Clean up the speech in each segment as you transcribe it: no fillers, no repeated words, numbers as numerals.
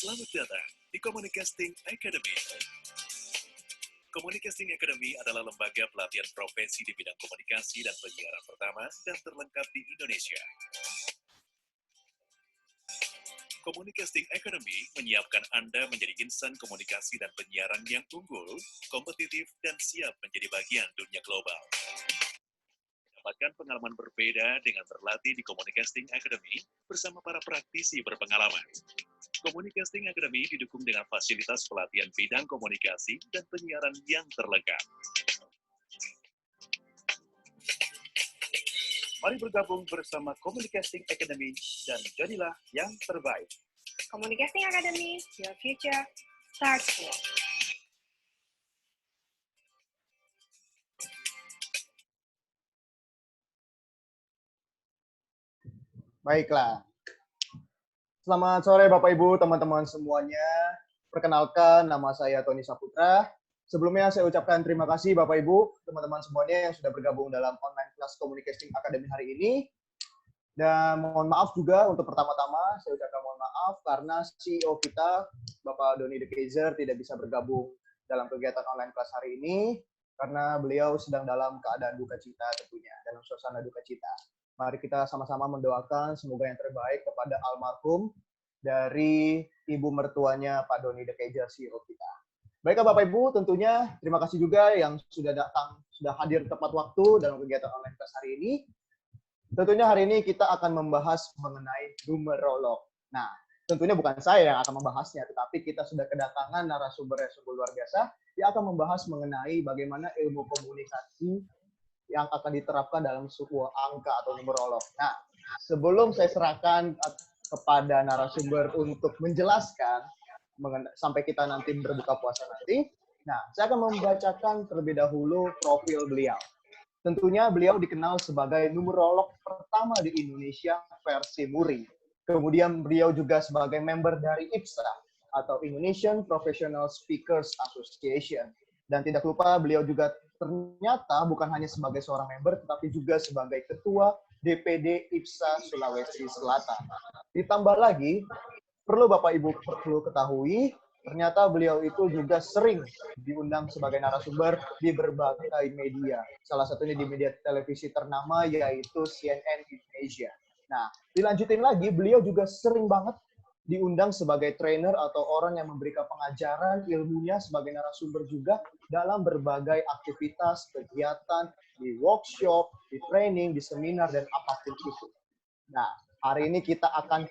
Selamat datang di Communicasting Academy. Communicasting Academy adalah lembaga pelatihan profesi di bidang komunikasi dan penyiaran pertama dan terlengkap di Indonesia. Communicasting Academy menyiapkan Anda menjadi insan komunikasi dan penyiaran yang unggul, kompetitif, dan siap menjadi bagian dunia global. Dapatkan pengalaman berbeda dengan berlatih di Communicasting Academy bersama para praktisi berpengalaman. Communicasting Academy didukung dengan fasilitas pelatihan bidang komunikasi dan penyiaran yang terlengkap. Mari bergabung bersama Communicasting Academy dan jadilah yang terbaik. Communicasting Academy, your future starts here. Baiklah. Selamat sore Bapak Ibu, teman-teman semuanya. Perkenalkan, nama saya Tony Saputra. Sebelumnya saya ucapkan terima kasih Bapak Ibu, teman-teman semuanya yang sudah bergabung dalam online kelas Communicasting Academy hari ini. Dan mohon maaf juga untuk pertama-tama, saya ucapkan mohon maaf karena CEO kita, Bapak Doni De Keizer, tidak bisa bergabung dalam kegiatan online kelas hari ini, karena beliau sedang dalam keadaan duka cita tentunya, dalam suasana duka cita. Mari kita sama-sama mendoakan semoga yang terbaik kepada almarhum dari ibu mertuanya Pak Doni De Keizer, CEO kita. Baiklah Bapak Ibu, tentunya terima kasih juga yang sudah datang, sudah hadir tepat waktu dalam kegiatan online kelas hari ini. Tentunya hari ini kita akan membahas mengenai numerolog. Nah, tentunya bukan saya yang akan membahasnya, tetapi kita sudah kedatangan narasumber yang sungguh luar biasa yang akan membahas mengenai bagaimana ilmu komunikasi yang akan diterapkan dalam sebuah angka atau numerolog. Nah, sebelum saya serahkan kepada narasumber untuk menjelaskan sampai kita nanti berbuka puasa nanti, nah, saya akan membacakan terlebih dahulu profil beliau. Tentunya beliau dikenal sebagai numerolog pertama di Indonesia versi Muri. Kemudian beliau juga sebagai member dari IPSA atau Indonesian Professional Speakers Association. Dan tidak lupa beliau juga ternyata bukan hanya sebagai seorang member, tetapi juga sebagai ketua DPD IPSA Sulawesi Selatan. Ditambah lagi, perlu Bapak Ibu perlu ketahui, ternyata beliau itu juga sering diundang sebagai narasumber di berbagai media. Salah satunya di media televisi ternama yaitu CNN Indonesia. Nah, dilanjutin lagi, beliau juga sering banget diundang sebagai trainer atau orang yang memberikan pengajaran ilmunya sebagai narasumber juga dalam berbagai aktivitas, kegiatan, di workshop, di training, di seminar, dan apapun itu. Nah, hari ini kita akan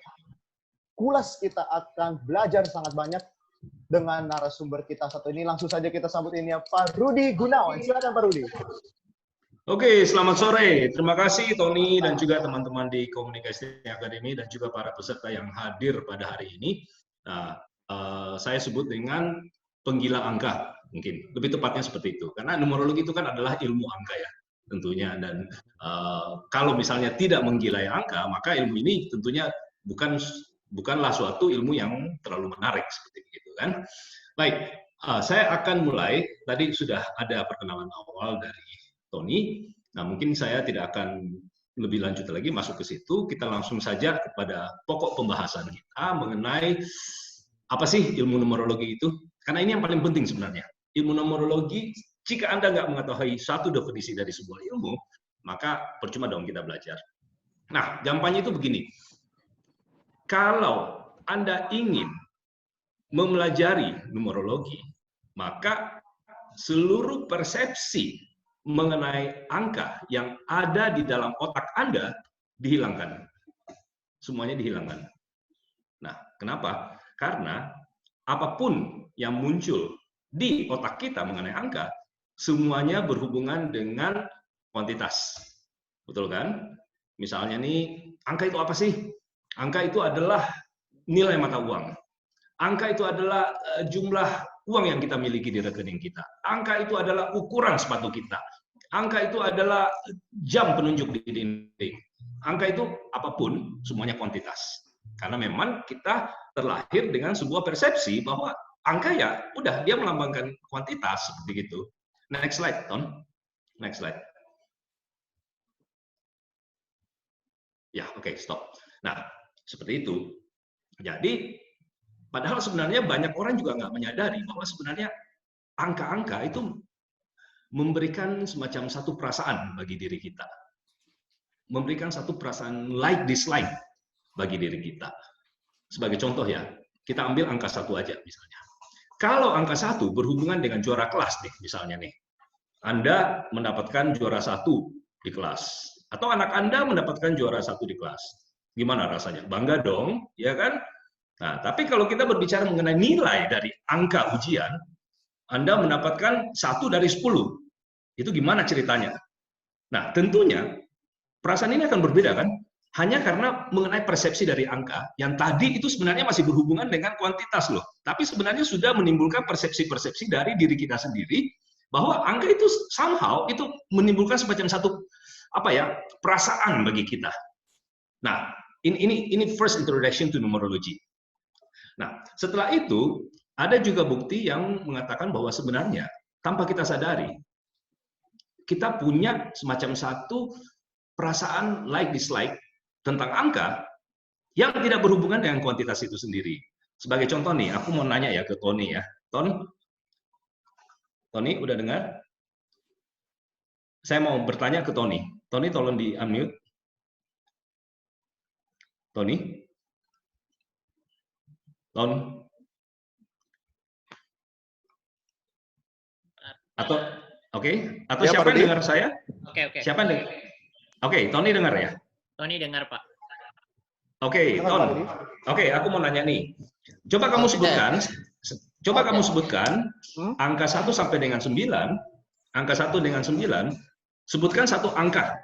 belajar sangat banyak dengan narasumber kita satu ini. Langsung saja kita sambut ini ya, Pak Rudi Gunawan. Silakan Pak Rudi. Oke, selamat sore. Terima kasih Tony dan juga teman-teman di Communicasting Academy dan juga para peserta yang hadir pada hari ini. Nah, saya sebut dengan penggila angka, mungkin lebih tepatnya seperti itu. Karena numerologi itu kan adalah ilmu angka ya, tentunya. Dan kalau misalnya tidak menggilai angka, maka ilmu ini tentunya bukanlah suatu ilmu yang terlalu menarik seperti itu kan. Baik, saya akan mulai. Tadi sudah ada perkenalan awal dari Tony. Nah, mungkin saya tidak akan lebih lanjut lagi masuk ke situ. Kita langsung saja kepada pokok pembahasan kita mengenai apa sih ilmu numerologi itu. Karena ini yang paling penting sebenarnya. Ilmu numerologi, jika Anda nggak mengetahui satu definisi dari sebuah ilmu, maka percuma dong kita belajar. Nah, gampangnya itu begini. Kalau Anda ingin mempelajari numerologi, maka seluruh persepsi mengenai angka yang ada di dalam otak Anda dihilangkan. Semuanya dihilangkan. Nah, kenapa? Karena apapun yang muncul di otak kita mengenai angka, semuanya berhubungan dengan kuantitas. Betul kan? Misalnya nih, angka itu apa sih? Angka itu adalah nilai mata uang. Angka itu adalah jumlah uang yang kita miliki di rekening kita. Angka itu adalah ukuran sepatu kita. Angka itu adalah jam penunjuk di dinding. Angka itu apapun, semuanya kuantitas. Karena memang kita terlahir dengan sebuah persepsi bahwa angka ya udah dia melambangkan kuantitas seperti itu. Next slide, Ton. Next slide. Ya, oke, stop. Nah, seperti itu. Jadi Padahal sebenarnya banyak orang juga nggak menyadari bahwa sebenarnya angka-angka itu memberikan semacam satu perasaan bagi diri kita. Memberikan satu perasaan like dislike bagi diri kita. Sebagai contoh ya, kita ambil angka 1 aja misalnya. Kalau angka 1 berhubungan dengan juara kelas nih, misalnya nih. Anda mendapatkan juara 1 di kelas. Atau anak Anda mendapatkan juara 1 di kelas. Gimana rasanya? Bangga dong, ya kan? Nah, tapi kalau kita berbicara mengenai nilai dari angka ujian, Anda mendapatkan 1 dari 10. Itu gimana ceritanya? Nah, tentunya perasaan ini akan berbeda kan? Hanya karena mengenai persepsi dari angka, yang tadi itu sebenarnya masih berhubungan dengan kuantitas loh. Tapi sebenarnya sudah menimbulkan persepsi-persepsi dari diri kita sendiri, bahwa angka itu somehow itu menimbulkan semacam satu perasaan bagi kita. Nah, ini first introduction to numerology. Nah, setelah itu ada juga bukti yang mengatakan bahwa sebenarnya tanpa kita sadari, kita punya semacam satu perasaan like dislike tentang angka yang tidak berhubungan dengan kuantitas itu sendiri. Sebagai contoh nih, aku mau nanya ya ke Tony ya. Tony, udah dengar? Saya mau bertanya ke Tony. Tony, tolong di unmute. Tony? Atau Atau ya, siapa yang dengar saya? Oke. Siapa yang dengar? Oke, Tony dengar ya? Tony dengar, Pak. Oke, Ton. Oke, aku mau nanya nih. Coba kamu sebutkan angka 1 sampai dengan 9, angka 1 dengan 9, sebutkan satu angka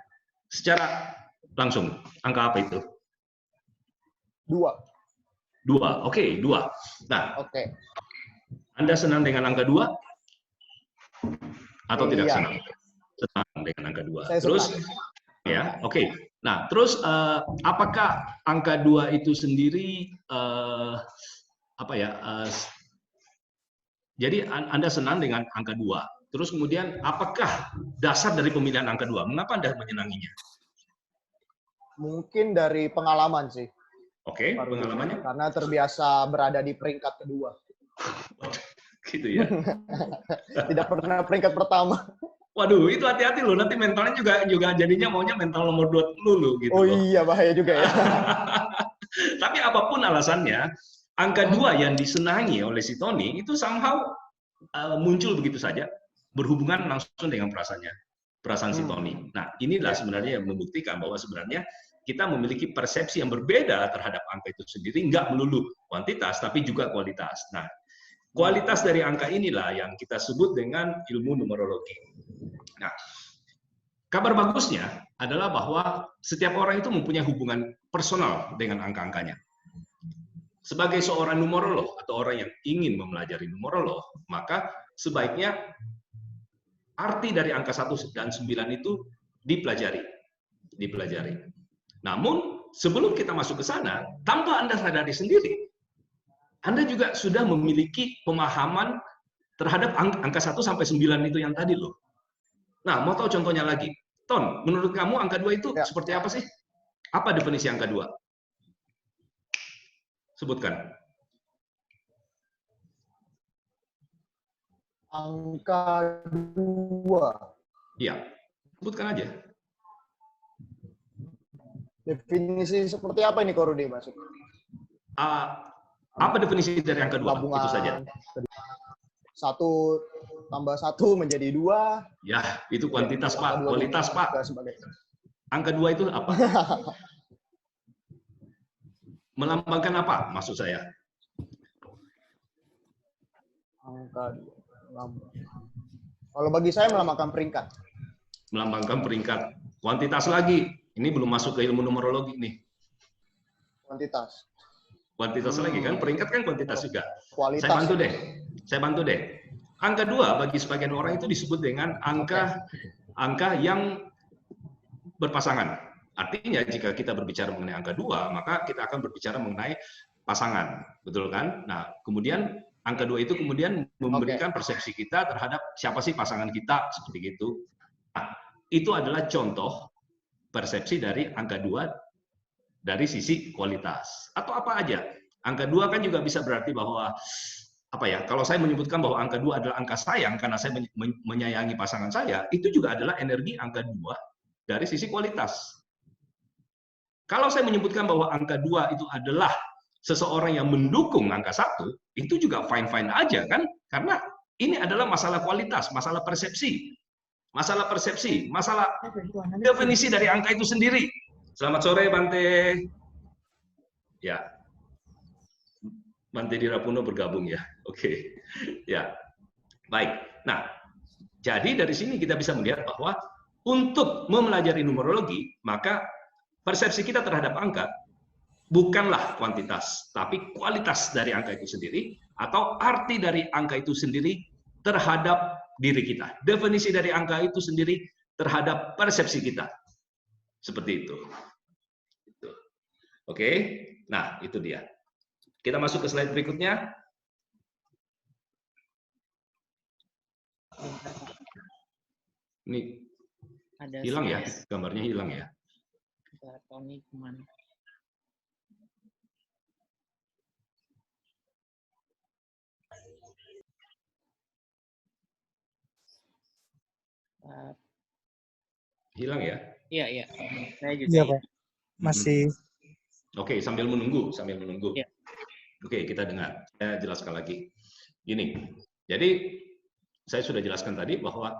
secara langsung. Angka apa itu? 2. 2. Oke, 2. Nah, Anda senang dengan angka 2? Atau tidak senang? Senang dengan angka 2. Terus ya, oke. Nah, terus apakah angka 2 itu sendiri jadi Anda senang dengan angka 2. Terus kemudian apakah dasar dari pemilihan angka 2? Mengapa Anda menyenanginya? Mungkin dari pengalaman sih. Oke, pengalamannya? Karena terbiasa berada di peringkat kedua. Gitu ya. Tidak pernah peringkat pertama. Waduh, itu hati-hati loh. Nanti mentalnya juga jadinya maunya mental nomor 2 dulu gitu. Oh iya, bahaya juga ya. Tapi apapun alasannya, angka 2 yang disenangi oleh si Tony itu somehow muncul begitu saja, berhubungan langsung dengan perasaan si Tony. Nah, inilah sebenarnya yang membuktikan bahwa sebenarnya kita memiliki persepsi yang berbeda terhadap angka itu sendiri, nggak melulu kuantitas, tapi juga kualitas. Nah, kualitas dari angka inilah yang kita sebut dengan ilmu numerologi. Nah, kabar bagusnya adalah bahwa setiap orang itu mempunyai hubungan personal dengan angka-angkanya. Sebagai seorang numerolog atau orang yang ingin mempelajari numerolog, maka sebaiknya arti dari angka 1 dan 9 itu dipelajari. Namun, sebelum kita masuk ke sana, tanpa Anda sadari sendiri, Anda juga sudah memiliki pemahaman terhadap angka 1 sampai 9 itu yang tadi loh. Nah, mau tahu contohnya lagi. Ton, menurut kamu angka 2 itu seperti apa sih? Apa definisi angka 2? Sebutkan. Angka 2. Iya, sebutkan aja. Definisi seperti apa ini, Korudi, maksudnya? Apa definisi dari angka 2? Gabungan Itu saja. 1 tambah 1 menjadi 2. Ya, itu kuantitas, Pak. Kualitas, Pak. Angka 2 itu apa? Melambangkan apa, maksud saya? Angka 2. Kalau bagi saya melambangkan peringkat. Melambangkan peringkat. Kuantitas lagi. Ini belum masuk ke ilmu numerologi nih. Kuantitas. Kuantitas lagi kan? Peringkat kan kuantitas juga. Kualitas. Saya bantu deh. Angka 2 bagi sebagian orang itu disebut dengan angka yang berpasangan. Artinya jika kita berbicara mengenai angka 2, maka kita akan berbicara mengenai pasangan. Betul kan? Nah, kemudian angka 2 itu kemudian memberikan persepsi kita terhadap siapa sih pasangan kita, seperti itu. Nah, itu adalah contoh persepsi dari angka 2 dari sisi kualitas. Atau apa aja. Angka 2 kan juga bisa berarti bahwa apa ya? Kalau saya menyebutkan bahwa angka 2 adalah angka sayang karena saya menyayangi pasangan saya, itu juga adalah energi angka 2 dari sisi kualitas. Kalau saya menyebutkan bahwa angka 2 itu adalah seseorang yang mendukung angka 1, itu juga fine-fine aja kan? Karena ini adalah masalah kualitas, masalah persepsi. Masalah persepsi, masalah definisi dari angka itu sendiri. Selamat sore, Bante. Ya, Bante Dirapuno bergabung ya. Oke, ya, baik. Nah, jadi dari sini kita bisa melihat bahwa untuk mempelajari numerologi, maka persepsi kita terhadap angka bukanlah kuantitas, tapi kualitas dari angka itu sendiri, atau arti dari angka itu sendiri terhadap diri kita. Definisi dari angka itu sendiri terhadap persepsi kita. Seperti itu. Oke, nah itu dia. Kita masuk ke slide berikutnya. Ini ada hilang ya, gambarnya hilang ya. Tony kemana? Hilang ya? Iya, iya. Saya juga. Iya, Pak. Masih. Oke, sambil menunggu. Ya. Oke, kita dengar. Saya jelaskan lagi. Gini, jadi saya sudah jelaskan tadi bahwa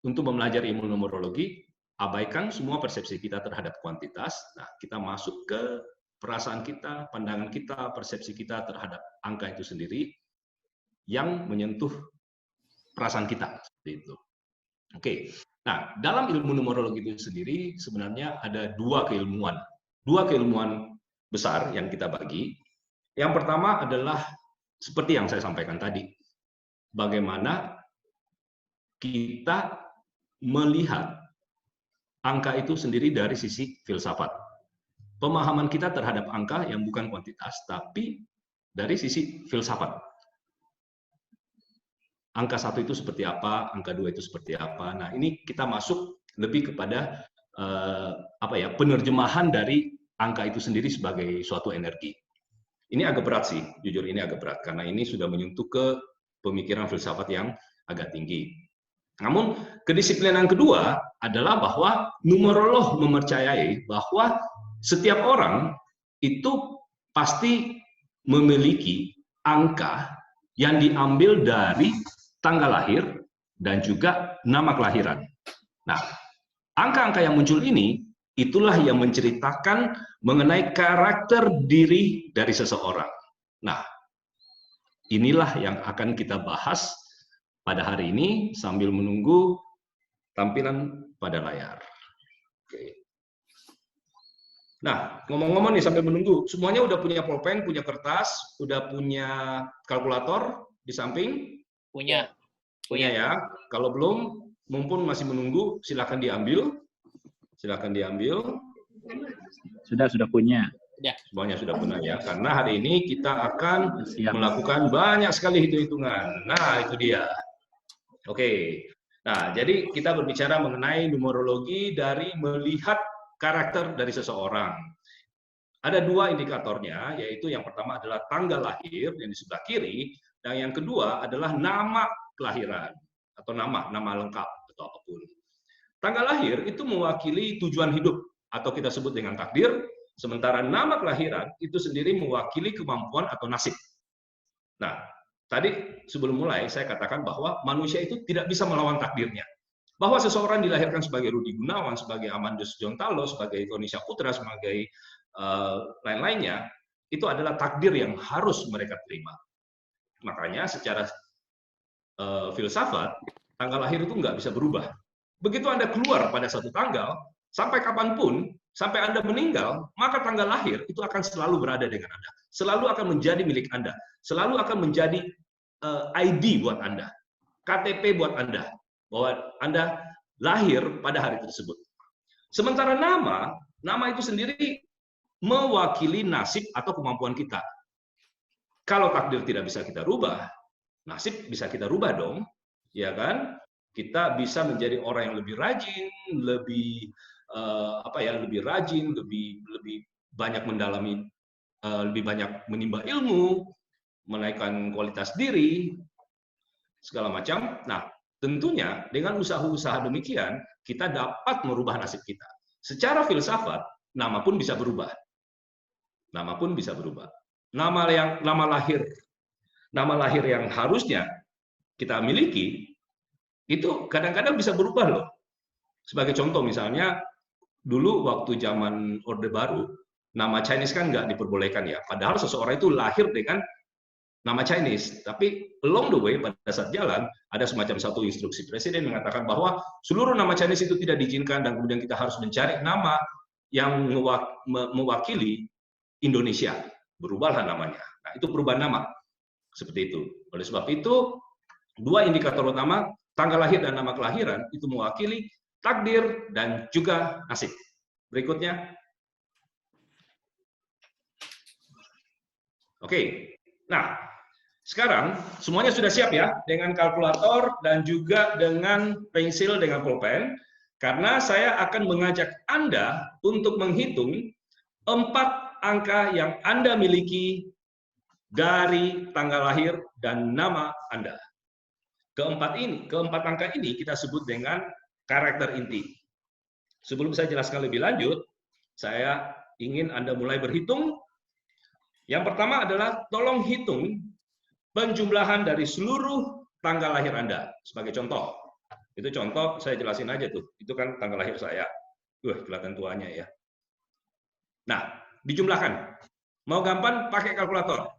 untuk mempelajari ilmu numerologi, abaikan semua persepsi kita terhadap kuantitas. Nah, kita masuk ke perasaan kita, pandangan kita, persepsi kita terhadap angka itu sendiri yang menyentuh perasaan kita. Seperti itu. Oke. Nah, dalam ilmu numerologi itu sendiri sebenarnya ada dua keilmuan besar yang kita bagi. Yang pertama adalah seperti yang saya sampaikan tadi, bagaimana kita melihat angka itu sendiri dari sisi filsafat. Pemahaman kita terhadap angka yang bukan kuantitas, tapi dari sisi filsafat. Angka 1 itu seperti apa, angka 2 itu seperti apa. Nah, ini kita masuk lebih kepada penerjemahan dari angka itu sendiri sebagai suatu energi. Ini agak berat sih, jujur ini agak berat karena ini sudah menyentuh ke pemikiran filsafat yang agak tinggi. Namun, kedisiplinan kedua adalah bahwa numerolog mempercayai bahwa setiap orang itu pasti memiliki angka yang diambil dari tanggal lahir dan juga nama kelahiran. Nah, angka-angka yang muncul ini itulah yang menceritakan mengenai karakter diri dari seseorang. Nah, inilah yang akan kita bahas pada hari ini sambil menunggu tampilan pada layar. Oke. Nah, ngomong-ngomong nih sambil menunggu, semuanya udah punya pulpen, punya kertas, udah punya kalkulator di samping? Punya. Punya ya. Kalau belum, mumpun masih menunggu, silakan diambil. Silakan diambil. Sudah punya. Ya. Semuanya sudah punya ya. Karena hari ini kita akan melakukan banyak sekali hitung-hitungan. Nah, itu dia. Oke. Nah, jadi kita berbicara mengenai numerologi dari melihat karakter dari seseorang. Ada dua indikatornya, yaitu yang pertama adalah tanggal lahir yang di sebelah kiri, dan yang kedua adalah nama kelahiran atau nama lengkap atau apapun. Tanggal lahir itu mewakili tujuan hidup atau kita sebut dengan takdir, sementara nama kelahiran itu sendiri mewakili kemampuan atau nasib. Nah, tadi sebelum mulai saya katakan bahwa manusia itu tidak bisa melawan takdirnya. Bahwa seseorang dilahirkan sebagai Rudi Gunawan, sebagai Amandus Jontalo, sebagai Tony Saputra, sebagai lain-lainnya, itu adalah takdir yang harus mereka terima. Makanya secara filsafat, tanggal lahir itu nggak bisa berubah. Begitu Anda keluar pada satu tanggal, sampai kapanpun, sampai Anda meninggal, maka tanggal lahir itu akan selalu berada dengan Anda. Selalu akan menjadi milik Anda. Selalu akan menjadi ID buat Anda. KTP buat Anda. Bahwa Anda lahir pada hari tersebut. Sementara nama itu sendiri mewakili nasib atau kemampuan kita. Kalau takdir tidak bisa kita rubah, nasib bisa kita rubah dong, ya kan? Kita bisa menjadi orang yang lebih rajin, lebih lebih rajin, lebih banyak mendalami lebih banyak menimba ilmu, menaikkan kualitas diri, segala macam. Nah, tentunya dengan usaha-usaha demikian, kita dapat merubah nasib kita. Secara filsafat, nama pun bisa berubah. Nama pun bisa berubah. Nama lahir yang harusnya kita miliki, itu kadang-kadang bisa berubah loh. Sebagai contoh misalnya, dulu waktu zaman Orde Baru, nama Chinese kan nggak diperbolehkan ya. Padahal seseorang itu lahir dengan nama Chinese. Tapi along the way, pada saat jalan, ada semacam satu instruksi Presiden mengatakan bahwa seluruh nama Chinese itu tidak diizinkan dan kemudian kita harus mencari nama yang mewakili Indonesia. Berubahlah namanya. Nah, itu perubahan nama. Seperti itu. Oleh sebab itu, dua indikator utama, tanggal lahir dan nama kelahiran, itu mewakili takdir dan juga nasib. Berikutnya. Oke. Nah, sekarang semuanya sudah siap ya, dengan kalkulator dan juga dengan pensil, dengan pulpen, karena saya akan mengajak Anda untuk menghitung 4 angka yang Anda miliki dari tanggal lahir dan nama Anda. Keempat angka ini kita sebut dengan karakter inti. Sebelum saya jelaskan lebih lanjut, saya ingin Anda mulai berhitung. Yang pertama adalah tolong hitung penjumlahan dari seluruh tanggal lahir Anda. Sebagai contoh, itu contoh saya jelasin aja tuh. Itu kan tanggal lahir saya. Kelihatan tuanya ya. Nah, dijumlahkan. Mau gampang pakai kalkulator.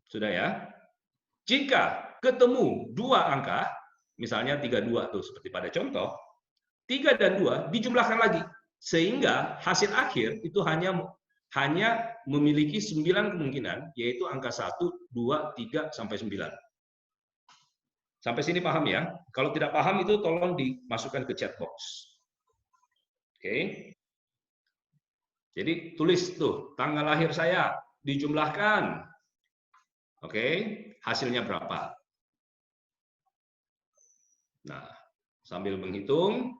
Sudah ya. Jika ketemu 2 angka, misalnya 32 tuh seperti pada contoh, 3 dan 2 dijumlahkan lagi. Sehingga hasil akhir itu hanya memiliki 9 kemungkinan, yaitu angka 1, 2, 3, sampai 9. Sampai sini paham ya? Kalau tidak paham itu tolong dimasukkan ke chat box. Oke. Jadi tulis tuh, tanggal lahir saya, dijumlahkan. Oke, hasilnya berapa? Nah, sambil menghitung,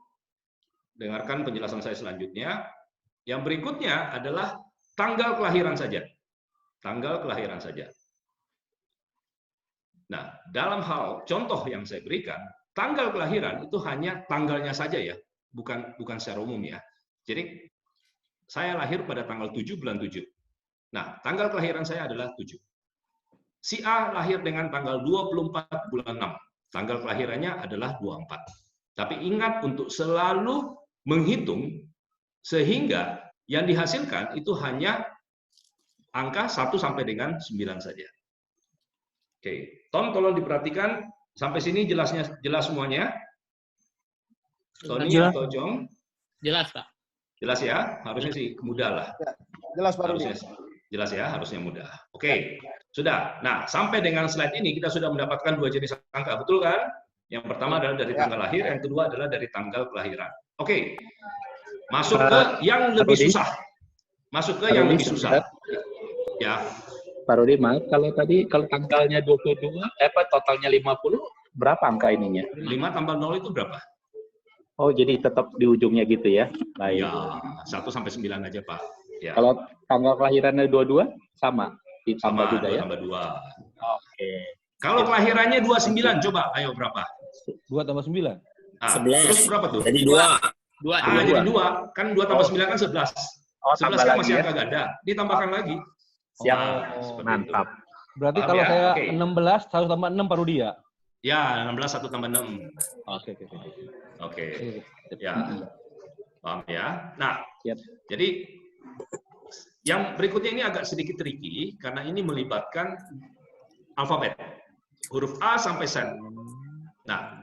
dengarkan penjelasan saya selanjutnya. Yang berikutnya adalah tanggal kelahiran saja. Tanggal kelahiran saja. Nah, dalam hal contoh yang saya berikan, tanggal kelahiran itu hanya tanggalnya saja ya, bukan secara umum ya. Jadi, saya lahir pada tanggal 7 bulan 7. Nah, tanggal kelahiran saya adalah 7. Si A lahir dengan tanggal 24 bulan 6. Tanggal kelahirannya adalah 24. Tapi ingat untuk selalu menghitung sehingga yang dihasilkan itu hanya angka 1 sampai dengan 9 saja. Oke, Tom tolong diperhatikan sampai sini jelas semuanya. Tony atau Jong? Jelas, Pak. Jelas ya, harusnya sih mudah lah. Jelas Pak Rudi. Jelas ya, harusnya mudah. Oke, sudah. Nah, sampai dengan slide ini kita sudah mendapatkan 2 jenis angka, betul kan? Yang pertama adalah dari tanggal lahir, yang kedua adalah dari tanggal kelahiran. Oke, masuk ke yang lebih susah. Masuk ke yang lebih susah. Ya. Pak Rudi, maaf, kalau tanggalnya 22, totalnya 50, berapa angka ininya? 5 tambah 0 itu berapa? Oh, jadi tetap di ujungnya gitu ya? Baik. Ya, 1 sampai 9 aja, Pak. Ya. Kalau tanggal kelahirannya 22, sama? Ditambah Sama, juga ya? tambah 2. Oke. Kalau kelahirannya 29, coba, ayo berapa? 2 tambah 9? Nah, 11. terus berapa tuh? Jadi 2. Jadi 2. Kan 2 tambah 9 kan 11. Oh, 11 tambah kan lagi masih ya? angka ganda. Ditambahkan lagi. Siap. Seperti Mantap. itu. Berarti Paham kalau ya? saya Oke. 16, 1 tambah 6 Pak Rudi ya? Ya, 16 1 tambah 6. Oke. Oke. Ya. Paham ya? Nah, Siap. jadi yang berikutnya ini agak sedikit tricky karena ini melibatkan alfabet. Huruf A sampai Z. Nah,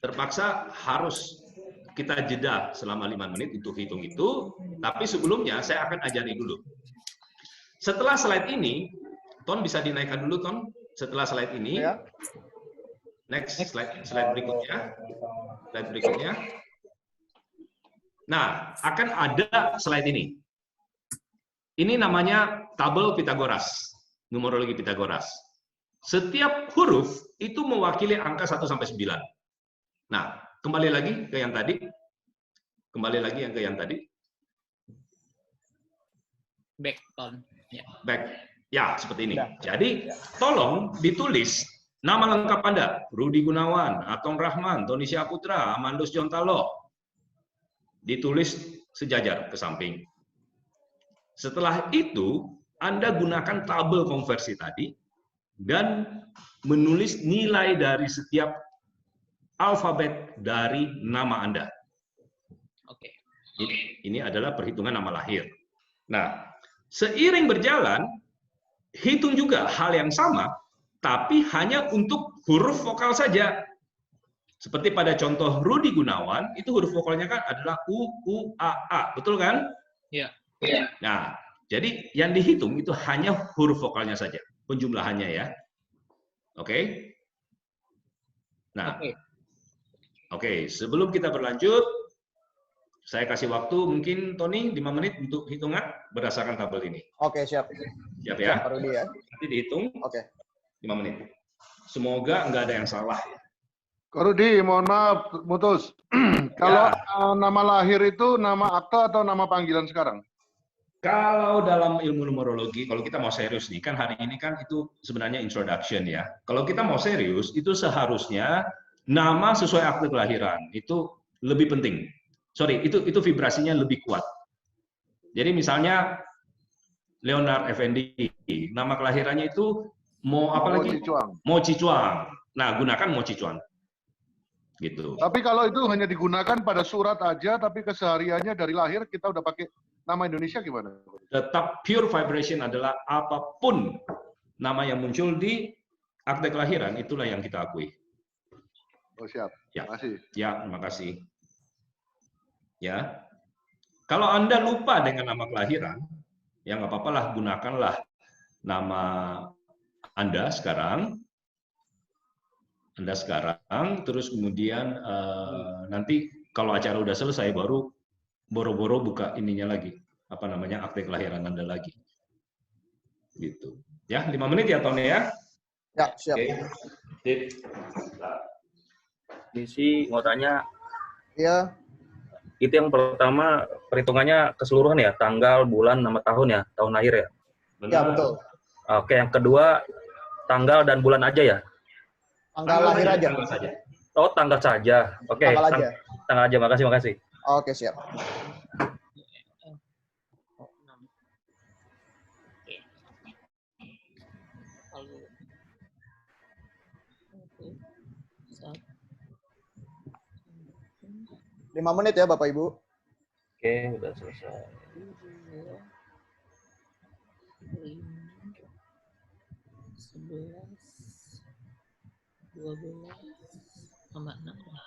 terpaksa harus kita jeda selama 5 menit untuk hitung itu, tapi sebelumnya saya akan ajari dulu. Setelah slide ini, Ton bisa dinaikkan dulu, Ton. Setelah slide ini, Ya. next slide berikutnya. Slide berikutnya. Nah, akan ada slide ini. Ini namanya tabel Pitagoras, numerologi Pitagoras. Setiap huruf itu mewakili angka 1 sampai 9. Nah, kembali lagi ke yang tadi. Backbone. Ya. Back. Ya, seperti ini. Udah. Jadi, tolong ditulis nama lengkap Anda. Rudi Gunawan, Atong Rahman, Tony Syaputra, Amandus Jontalo. Ditulis sejajar ke samping. Setelah itu, Anda gunakan tabel konversi tadi dan menulis nilai dari setiap alfabet dari nama Anda. Oke. Ini adalah perhitungan nama lahir. Nah, seiring berjalan, hitung juga hal yang sama, tapi hanya untuk huruf vokal saja. Seperti pada contoh Rudi Gunawan, itu huruf vokalnya kan adalah U, U, A, A. Betul kan? Iya. Nah, jadi yang dihitung itu hanya huruf vokalnya saja, penjumlahannya ya. Oke? Nah, oke, sebelum kita berlanjut, saya kasih waktu mungkin Tony 5 menit untuk hitungan berdasarkan tabel ini. Oke, siap. Siap ya? Pak Rudi ya. Nanti dihitung Oke. 5 menit. Semoga nggak ada yang salah ya. Kak Rudi, mohon maaf, mutus. Kalau nama lahir itu nama akte atau nama panggilan sekarang? Kalau dalam ilmu numerologi, kalau kita mau serius nih, kan hari ini kan itu sebenarnya introduction ya. Kalau kita mau serius, itu seharusnya nama sesuai akte kelahiran itu lebih penting. Sorry, itu vibrasinya lebih kuat. Jadi misalnya Leonard Effendi, nama kelahirannya itu mau apa lagi? Mo Cicuang. Nah, gunakan Mo Cicuang. Gitu. Tapi kalau itu hanya digunakan pada surat aja, tapi kesehariannya dari lahir kita udah pakai nama Indonesia gimana? Tetap pure vibration adalah apapun nama yang muncul di akte kelahiran, itulah yang kita akui. Oh siap. Ya. Terima kasih. Ya, terima kasih. Ya, kalau Anda lupa dengan nama kelahiran, ya nggak apa-apa lah, gunakanlah nama Anda sekarang. Terus kemudian nanti kalau acara udah selesai baru boro-boro buka ininya lagi, apa namanya, akte kelahiran Anda lagi. Gitu. Ya, 5 menit ya Tony ya. Ya, siap. Oke. Misi mau tanya, Iya. itu yang pertama perhitungannya keseluruhan ya, tanggal, bulan, nama tahun ya, tahun lahir ya? Ya, betul. Oke, yang kedua tanggal dan bulan aja ya? Tanggal lahir aja. Tanggal saja. Oh, tanggal saja. Oke, Tanggal aja. tanggal aja, makasih. Oke, siap. Oh, 6. Oke. Lalu. Oke. 5 menit ya, Bapak Ibu. Oke, udah selesai. 11, 12, tambah 6, 18.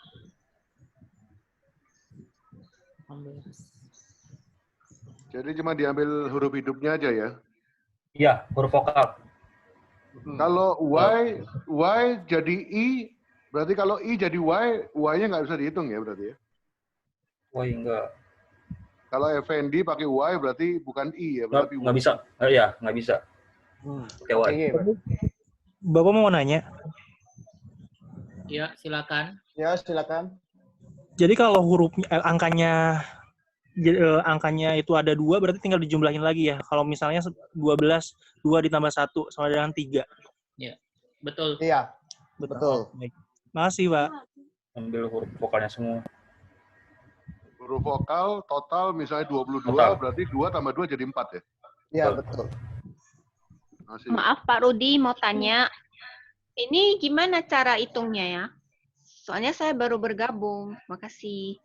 Jadi cuma diambil huruf hidupnya aja ya? Iya, huruf vokal. Kalau Y jadi I, berarti kalau I jadi Y-nya nggak bisa dihitung ya berarti ya? Wah, enggak. Kalau Effendi pakai Y berarti bukan I ya? Berarti Nggak bisa. Iya, nggak bisa. Oke, Oke, Y. Bapak mau nanya. Ya, silakan. Ya, silakan. Jadi kalau angkanya itu ada 2, berarti tinggal dijumlahin lagi ya. Kalau misalnya 12, 2 ditambah 1 sama dengan 3. Ya, betul. Iya, betul. Baik. Makasih, Pak. Ambil huruf vokalnya semua. huruf vokal total misalnya 22, Total. berarti 2 tambah 2 jadi 4 ya? Iya, betul. Masih. Maaf Pak Rudi, mau tanya. Ini gimana cara hitungnya ya? Soalnya saya baru bergabung. Makasih.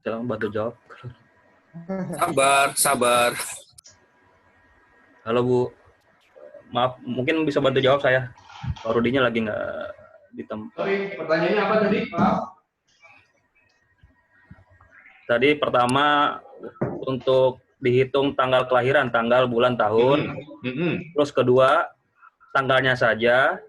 Jangan bantu jawab. Sabar. Halo Bu, maaf mungkin bisa bantu jawab saya. Pak Rudinya lagi nggak di tempat. Sorry, pertanyaannya apa tadi, Pak? Tadi pertama untuk dihitung tanggal kelahiran, tanggal, bulan, tahun. Terus kedua tanggalnya saja.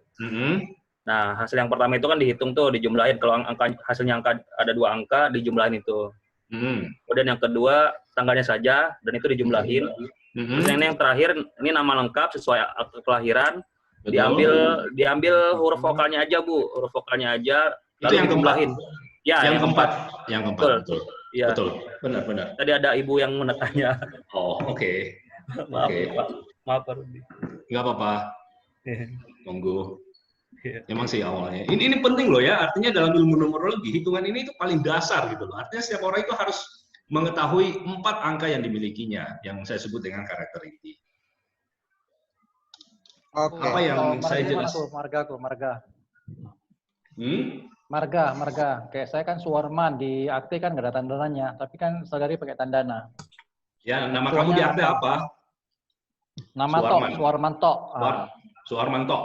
Nah hasil yang pertama itu kan dihitung tuh, dijumlahin. Kalau hasilnya ada 2 angka, dijumlahin itu. Kemudian yang kedua tanggalnya saja dan itu dijumlahin. Terus yang terakhir ini nama lengkap sesuai akte kelahiran. Diambil huruf vokalnya aja Bu, huruf vokalnya aja. Itu yang dijumlahin. Ya, yang keempat. Betul. Iya. Betul, benar. Tadi ada ibu yang menanya. Oh, oke. Maaf, Oke. Pak. Maaf, Pak Rudi. Nggak apa-apa. Monggo. Memang sih awalnya. Ini penting loh ya, artinya dalam ilmu numerologi, hitungan ini itu paling dasar gitu loh. Artinya setiap orang itu harus mengetahui 4 angka yang dimilikinya, yang saya sebut dengan karakter inti. Oke. Apa yang saya marga jelas? marga. Hmm? Marga. Kayak saya kan Suwarman, di akte kan nggak ada tandanya, tapi kan saudari pakai tandana. Ya, nama kamu di akte apa? Nama Suwarman. Suwarman Tok. Suwarmanto.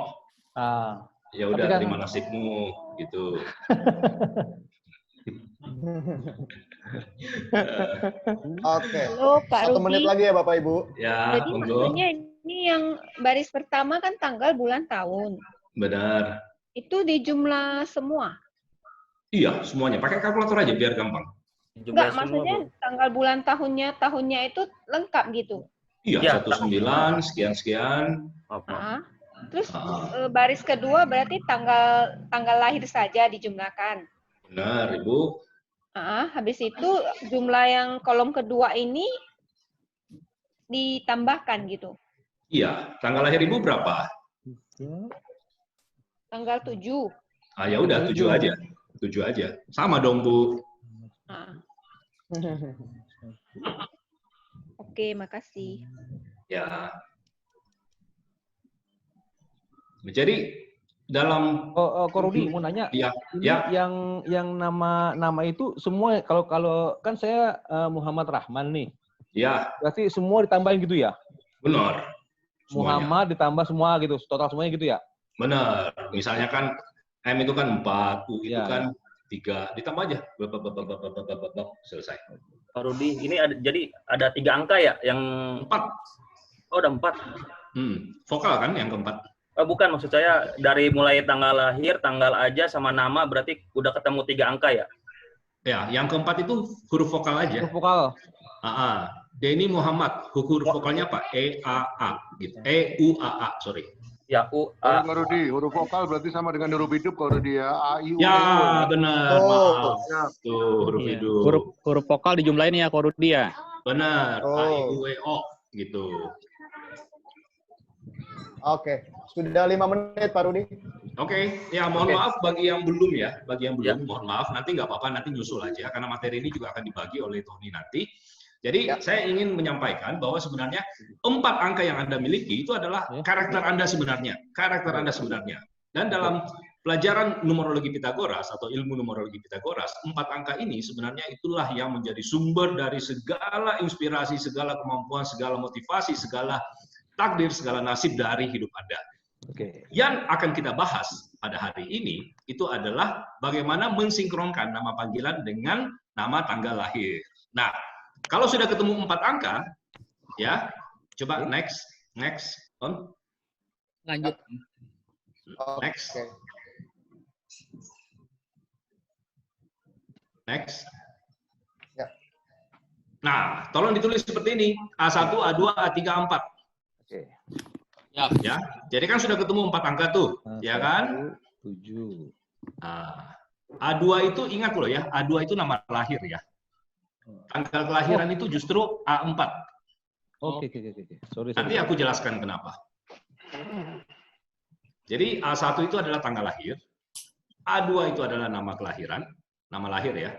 Ya udah, kan, terima nasibmu gitu. Oke. Halo Pak 1 menit Rudi. lagi ya Bapak Ibu. Ya, Jadi monggo. maksudnya ini yang baris pertama kan tanggal, bulan, tahun. Benar. Itu dijumlah semua. Iya, semuanya. Pakai kalkulator aja biar gampang. Enggak, maksudnya tanggal, bulan, tahunnya itu lengkap gitu. Iya, Ya, 19 sekian. Ah. Terus baris kedua berarti tanggal lahir saja dijumlahkan. Benar, Ibu. Habis itu jumlah yang kolom kedua ini ditambahkan gitu. Iya, tanggal lahir Ibu berapa? Tanggal 7. Ah, ya udah 7 aja. 7 aja. Sama dong, Bu. Oke, makasih. Ya. Jadi dalam Ko Rudi mau nanya. Ya, Ini ya. yang nama itu semua kalau kan saya Muhammad Rahman nih. Ya. Berarti semua ditambahin gitu ya? Benar. Semuanya. Muhammad ditambah semua gitu, total semuanya gitu ya? Benar. Misalnya kan M itu kan 4, U itu Ya, kan 3, ditambah aja. Selesai. Pak Rudi, ini jadi ada 3 angka ya yang 4. Oh, ada 4. Vokal kan yang keempat. Bukan, maksud saya dari mulai tanggal lahir, tanggal aja sama nama berarti udah ketemu 3 angka ya? Ya, yang keempat itu huruf vokal aja. Huruf vokal. Denny Muhammad, huruf vokalnya apa? E-A-A gitu. E-U-A-A, sorry. Ya, U-A. Pak Rudi, huruf vokal berarti sama dengan huruf hidup kalau dia A-I-U. Ya, benar. Maaf. Tuh, huruf hidup. Huruf vokal dijumlahin ya, Ko Rudi ya? Benar. A-I-U-E-O gitu. Oke, sudah 5 menit Pak Rudi. Oke, ya mohon maaf bagi yang belum ya, mohon maaf, nanti nggak apa-apa, nanti nyusul aja, karena materi ini juga akan dibagi oleh Tony nanti. Jadi saya ingin menyampaikan bahwa sebenarnya 4 angka yang Anda miliki itu adalah karakter Anda sebenarnya, Dan dalam pelajaran numerologi Pitagoras atau ilmu numerologi Pitagoras, 4 angka ini sebenarnya itulah yang menjadi sumber dari segala inspirasi, segala kemampuan, segala motivasi, segala takdir, segala nasib dari hidup Anda. Yang akan kita bahas pada hari ini itu adalah bagaimana mensinkronkan nama panggilan dengan nama tanggal lahir. Nah, kalau sudah ketemu 4 angka, ya, coba next, on. Lanjut. Next. Next. Ya. Nah, tolong ditulis seperti ini, A1, A2, A3, A4. Ya, jadi kan sudah ketemu 4 angka tuh, ya kan? 7. Nah, A2 itu ingat loh ya, A2 itu nama lahir ya. Tanggal kelahiran itu justru A4. Oke. Sorry. Nanti aku jelaskan kenapa. Jadi A1 itu adalah tanggal lahir, A2 itu adalah nama kelahiran, nama lahir ya.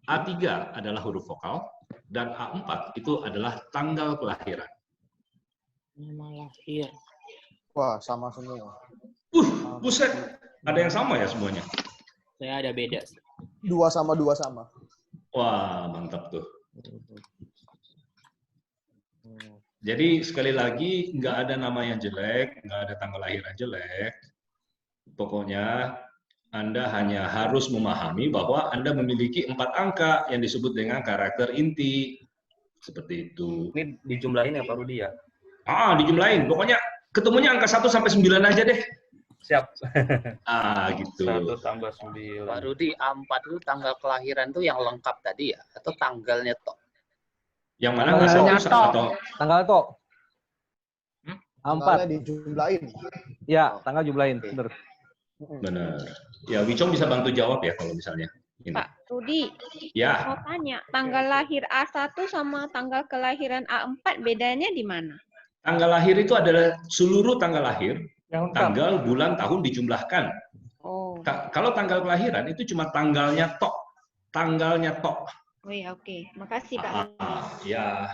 A3 adalah huruf vokal, dan A4 itu adalah tanggal kelahiran. Nama lahir. Wah, sama semua. Buset, ada yang sama ya semuanya? Saya ada beda. 2 sama. Wah, mantap tuh. Jadi sekali lagi, nggak ada nama yang jelek, nggak ada tanggal lahir yang jelek. Pokoknya Anda hanya harus memahami bahwa Anda memiliki 4 angka yang disebut dengan karakter inti. Seperti itu. Ini dijumlahin ya Pak Rudi ya? Dijumlahin. Pokoknya ketemunya angka 1 sampai 9 aja deh. Siap. Gitu. 1 tambah 9. Pak Rudi, A4 itu tanggal kelahiran tuh yang lengkap tadi ya? Atau tanggalnya tok? Yang mana nggak atau tanggal tok? A4. Tanggalnya dijumlahin. Ya, tanggal jumlahin. Bener. Benar. Ya, Wicong bisa bantu jawab ya kalau misalnya. Ini. Pak Rudi, Ya. mau tanya, tanggal lahir A1 sama tanggal kelahiran A4 bedanya di mana? Tanggal lahir itu adalah seluruh tanggal lahir, Yang lengkap. tanggal, bulan, tahun dijumlahkan. Oh, Kalau tanggal kelahiran itu cuma tanggalnya tok. Tanggalnya tok. oh ya, oke. Makasih Pak Rudi. Ya.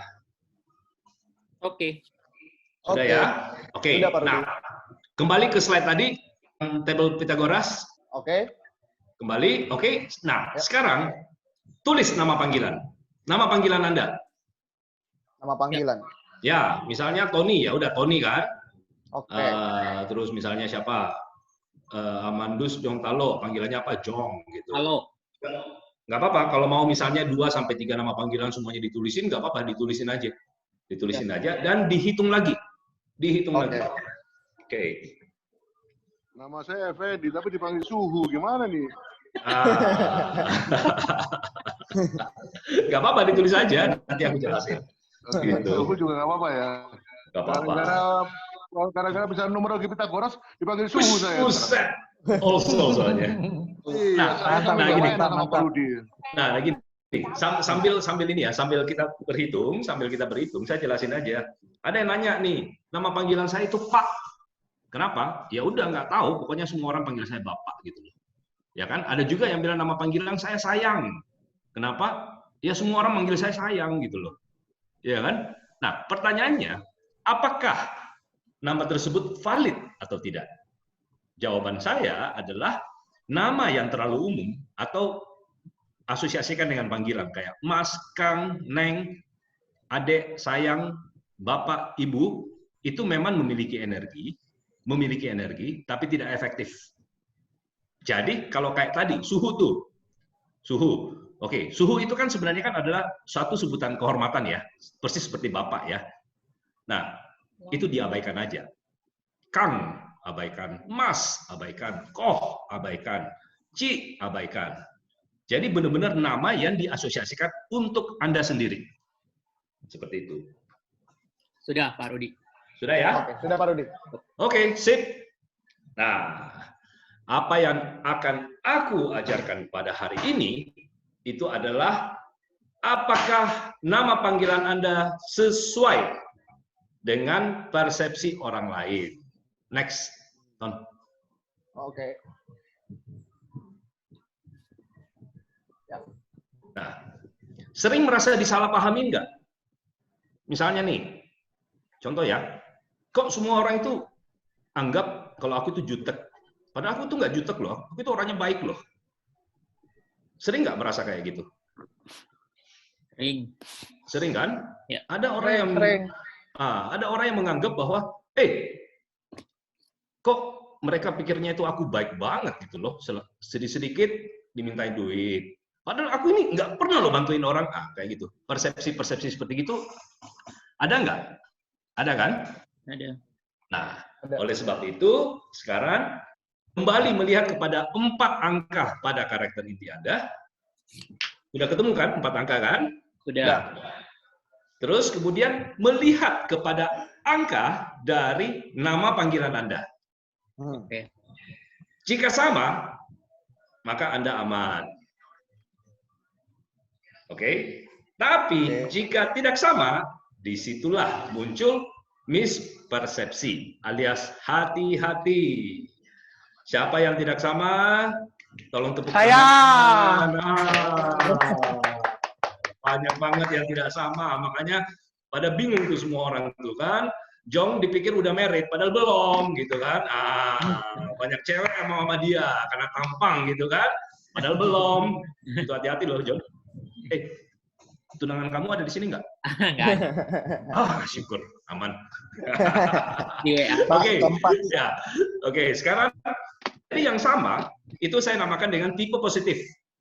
Oke. Sudah Oke. ya? Oke. Sudah, Pak Rudi. Nah, kembali ke slide tadi, tabel Pythagoras. Oke. Kembali, oke. Nah, Ya. sekarang tulis nama panggilan. Nama panggilan Anda. Nama panggilan. Ya, misalnya Tony, ya udah Tony kan. Oke. Terus misalnya siapa? Amandus Jongtalo, panggilannya apa? Jong gitu. Halo. Nggak apa-apa, kalau mau misalnya 2-3 nama panggilan semuanya ditulisin, nggak apa-apa, ditulisin aja. Ditulisin aja, dan dihitung lagi. Dihitung lagi. Oke. Nama saya Effendi, tapi dipanggil Suhu. Gimana nih? Nggak apa-apa, ditulis aja. Nanti aku jelasin. Oke, Gitu. Suhu juga nggak apa-apa ya. Nggak apa-apa. Gara-gara bisa numerogi Pythagoras, dipanggil Suhu saya. Buset. Also soalnya. Nah, gini. Sambil ini ya, sambil kita berhitung, saya jelasin aja. Ada yang nanya nih, nama panggilan saya itu Pak. Kenapa? Ya udah nggak tahu, pokoknya semua orang panggil saya Bapak gitu loh. Ya kan? Ada juga yang bilang nama panggilan saya Sayang. Kenapa? Ya semua orang manggil saya Sayang gitu loh. Ya kan? Nah, pertanyaannya, apakah nama tersebut valid atau tidak? Jawaban saya adalah nama yang terlalu umum atau asosiasikan dengan panggilan kayak Mas, Kang, Neng, Adek, Sayang, Bapak, Ibu, itu memang memiliki energi, tapi tidak efektif. Jadi kalau kayak tadi, suhu tuh, suhu. Oke, suhu itu kan sebenarnya kan adalah suatu sebutan kehormatan ya, persis seperti Bapak ya. Nah, itu diabaikan aja. Kang, abaikan. Mas, abaikan. Koh, abaikan. Ci, abaikan. Jadi benar-benar nama yang diasosiasikan untuk Anda sendiri. Seperti itu. Sudah, Pak Rudi. Sudah ya? Oke, sudah Pak Rudi. Oke, sip. Nah, apa yang akan aku ajarkan pada hari ini itu adalah apakah nama panggilan Anda sesuai dengan persepsi orang lain. Next, Ton. Oke. Nah, sering merasa disalahpahami enggak? Misalnya nih, contoh ya, kok semua orang itu anggap kalau aku itu jutek. Padahal aku tuh nggak jutek loh, aku itu orangnya baik loh. Sering nggak merasa kayak gitu? Sering. Sering kan? Ya. Ada orang yang ada orang yang menganggap bahwa, kok mereka pikirnya itu aku baik banget gitu loh, sedikit-sedikit dimintain duit. Padahal aku ini nggak pernah loh bantuin orang, kayak gitu. Persepsi seperti itu ada nggak? Ada kan? Ada. Nah, oleh sebab itu sekarang kembali melihat kepada 4 angka pada karakter inti Anda. Sudah ketemu kan 4 angka kan? Sudah. Nah, terus kemudian melihat kepada angka dari nama panggilan Anda. Oke. Jika sama, maka Anda aman. Oke? Tapi jika tidak sama, disitulah muncul mispersepsi alias hati-hati. Siapa yang tidak sama? Tolong tepuk tangan. Banyak banget yang tidak sama, makanya pada bingung tuh semua orang tuh kan. Jong dipikir udah married, padahal belum gitu kan. Banyak cewek sama dia karena tampang gitu kan, padahal belum. Itu hati-hati loh Jong. Tunangan kamu ada di sini nggak? Nggak ada. Syukur, aman. Di WA. Oke, ya. Oke, sekarang ini yang sama itu saya namakan dengan tipe positif.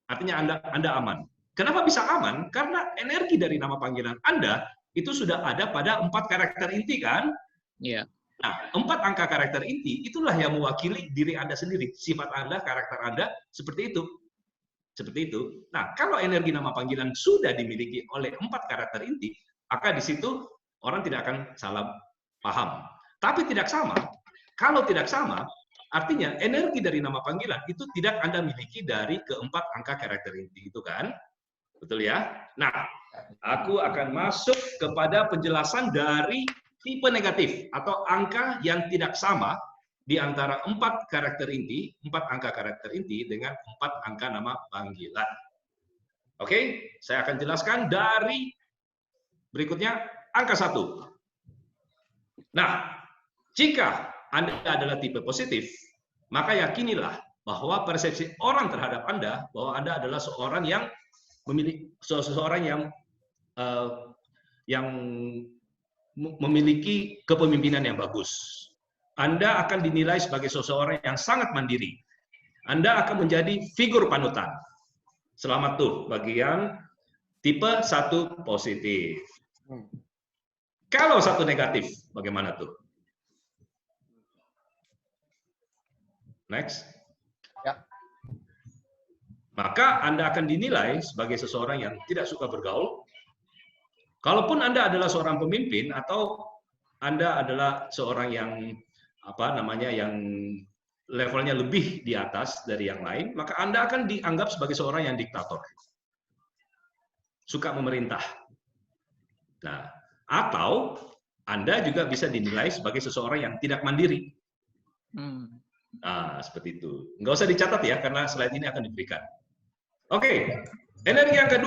Artinya Anda aman. Kenapa bisa aman? Karena energi dari nama panggilan Anda itu sudah ada pada 4 karakter inti kan? Iya. Nah, 4 angka karakter inti itulah yang mewakili diri Anda sendiri, sifat Anda, karakter Anda seperti itu. Seperti itu. Nah, kalau energi nama panggilan sudah dimiliki oleh 4 karakter inti, maka di situ orang tidak akan salah paham. Tapi tidak sama. Kalau tidak sama, Artinya energi dari nama panggilan itu tidak Anda miliki dari keempat angka karakter inti itu kan? Betul ya? Nah, aku akan masuk kepada penjelasan dari tipe negatif atau angka yang tidak sama di antara 4 karakter inti, 4 angka karakter inti dengan 4 angka nama panggilan. Oke, saya akan jelaskan dari berikutnya angka 1. Nah, jika Anda adalah tipe positif, maka yakinilah bahwa persepsi orang terhadap Anda bahwa Anda adalah seorang yang memiliki kepemimpinan yang bagus. Anda akan dinilai sebagai seseorang yang sangat mandiri. Anda akan menjadi figur panutan. Selamat tuh bagi yang tipe 1 positif. Kalau 1 negatif, bagaimana tuh? Next. Ya. Maka Anda akan dinilai sebagai seseorang yang tidak suka bergaul. Kalaupun Anda adalah seorang pemimpin atau Anda adalah seorang yang yang levelnya lebih di atas dari yang lain, maka Anda akan dianggap sebagai seorang yang diktator. Suka memerintah. Nah, atau Anda juga bisa dinilai sebagai seseorang yang tidak mandiri. Nah, seperti itu. Nggak usah dicatat ya, karena slide ini akan diberikan. Oke, energi angka 2.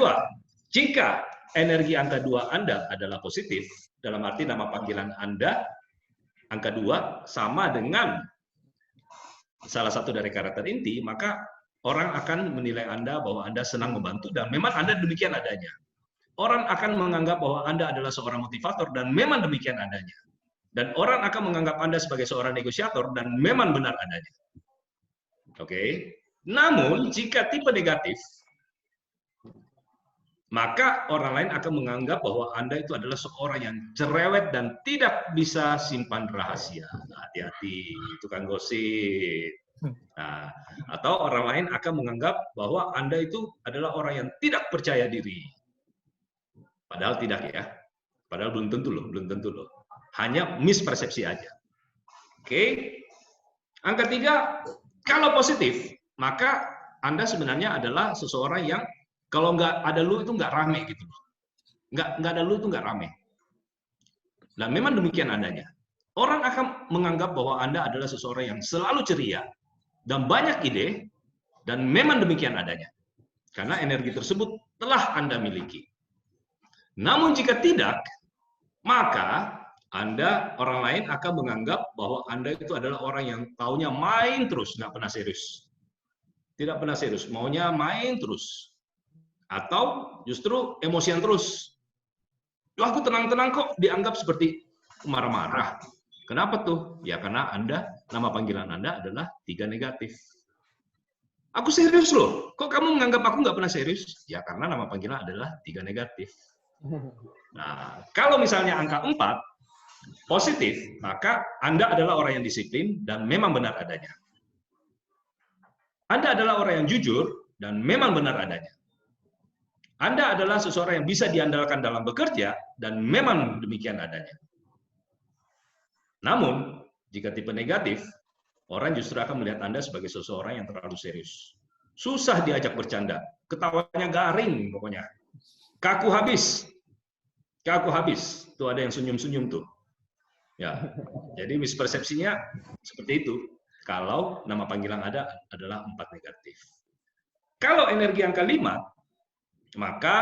Jika energi angka 2 Anda adalah positif, dalam arti nama panggilan Anda, angka 2, sama dengan salah satu dari karakter inti, maka orang akan menilai Anda bahwa Anda senang membantu, dan memang Anda demikian adanya. Orang akan menganggap bahwa Anda adalah seorang motivator, dan memang demikian adanya. Dan orang akan menganggap Anda sebagai seorang negosiator, dan memang benar adanya. Oke. Namun, jika tipe negatif, maka orang lain akan menganggap bahwa Anda itu adalah seorang yang cerewet dan tidak bisa simpan rahasia. Hati-hati, tukang gosip. Nah, atau orang lain akan menganggap bahwa Anda itu adalah orang yang tidak percaya diri. Padahal tidak ya. Padahal belum tentu loh. Hanya mispersepsi aja. Oke. Angka 3, kalau positif, maka Anda sebenarnya adalah seseorang yang kalau nggak ada lu itu nggak rame gitu loh. Nggak ada lu itu nggak rame. Nah, memang demikian adanya. Orang akan menganggap bahwa Anda adalah seseorang yang selalu ceria dan banyak ide, dan memang demikian adanya. Karena energi tersebut telah Anda miliki. Namun jika tidak, maka orang lain akan menganggap bahwa Anda itu adalah orang yang taunya main terus, nggak pernah serius. Tidak pernah serius, maunya main terus. Atau justru emosian terus. Aku tenang-tenang kok, dianggap seperti marah-marah. Kenapa tuh? Ya karena nama panggilan Anda adalah 3 negatif. Aku serius loh, kok kamu menganggap aku nggak pernah serius? Ya karena nama panggilan adalah 3 negatif. Nah, kalau misalnya angka 4, positif, maka Anda adalah orang yang disiplin dan memang benar adanya. Anda adalah orang yang jujur dan memang benar adanya. Anda adalah seseorang yang bisa diandalkan dalam bekerja, dan memang demikian adanya. Namun, jika tipe negatif, orang justru akan melihat Anda sebagai seseorang yang terlalu serius. Susah diajak bercanda, ketawanya garing pokoknya. Kaku habis. Tuh ada yang senyum-senyum tuh. Ya, jadi mispersepsinya seperti itu. Kalau nama panggilan Anda adalah 4 negatif. Kalau energi angka 5, maka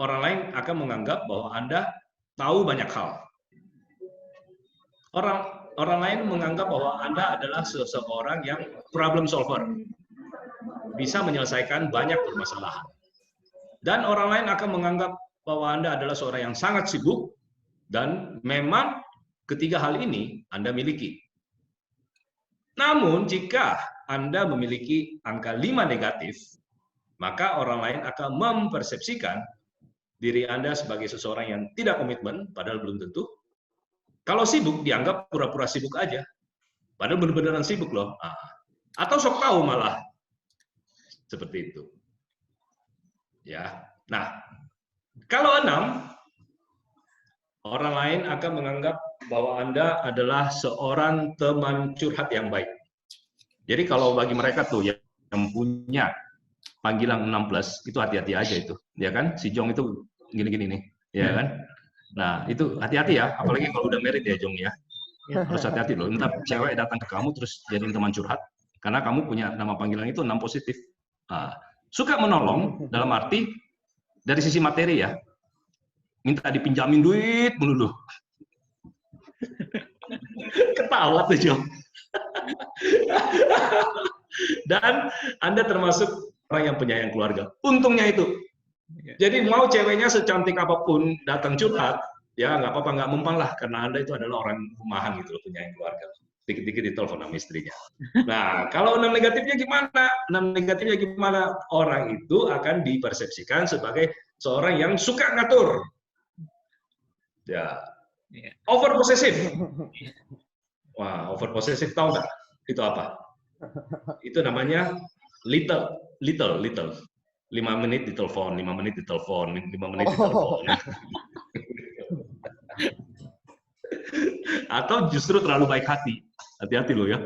orang lain akan menganggap bahwa Anda tahu banyak hal. Orang lain menganggap bahwa Anda adalah seseorang yang problem solver. Bisa menyelesaikan banyak permasalahan. Dan orang lain akan menganggap bahwa Anda adalah seorang yang sangat sibuk, dan memang ketiga hal ini Anda miliki. Namun jika Anda memiliki angka 5 negatif, maka orang lain akan mempersepsikan diri Anda sebagai seseorang yang tidak komitmen, padahal belum tentu. Kalau sibuk, dianggap pura-pura sibuk aja. Padahal benar-benaran sibuk loh. Atau sok tahu malah. Seperti itu. Ya. Nah, kalau 6, orang lain akan menganggap bahwa Anda adalah seorang teman curhat yang baik. Jadi kalau bagi mereka tuh yang punya panggilan 6+, itu hati-hati aja itu. Ya kan? Si Jong itu gini-gini nih. Ya kan? Nah, itu hati-hati ya. Apalagi kalau udah married ya, Jong ya. Harus hati-hati loh. Entar cewek datang ke kamu terus jadiin teman curhat. Karena kamu punya nama panggilan itu 6 positif. Nah, suka menolong dalam arti dari sisi materi ya. Minta dipinjamin duit melulu. Ketawa tuh, Jong. Dan Anda termasuk orang yang penyayang keluarga. Untungnya itu. Jadi mau ceweknya secantik apapun datang curhat, ya nggak apa-apa, nggak mempan lah, karena Anda itu adalah orang rumahan gitu loh, penyayang keluarga. Dikit-dikit ditelepon sama istrinya. Nah, kalau 6 negatifnya gimana? 6 negatifnya gimana? Orang itu akan dipersepsikan sebagai seorang yang suka ngatur. Ya. Over possessive. Wah, over possessive tahu nggak? Itu apa? Itu namanya little. 5 menit ditelepon, 5 menit ditelepon, 5 menit ditelepon. Atau justru terlalu baik hati. Hati-hati loh ya.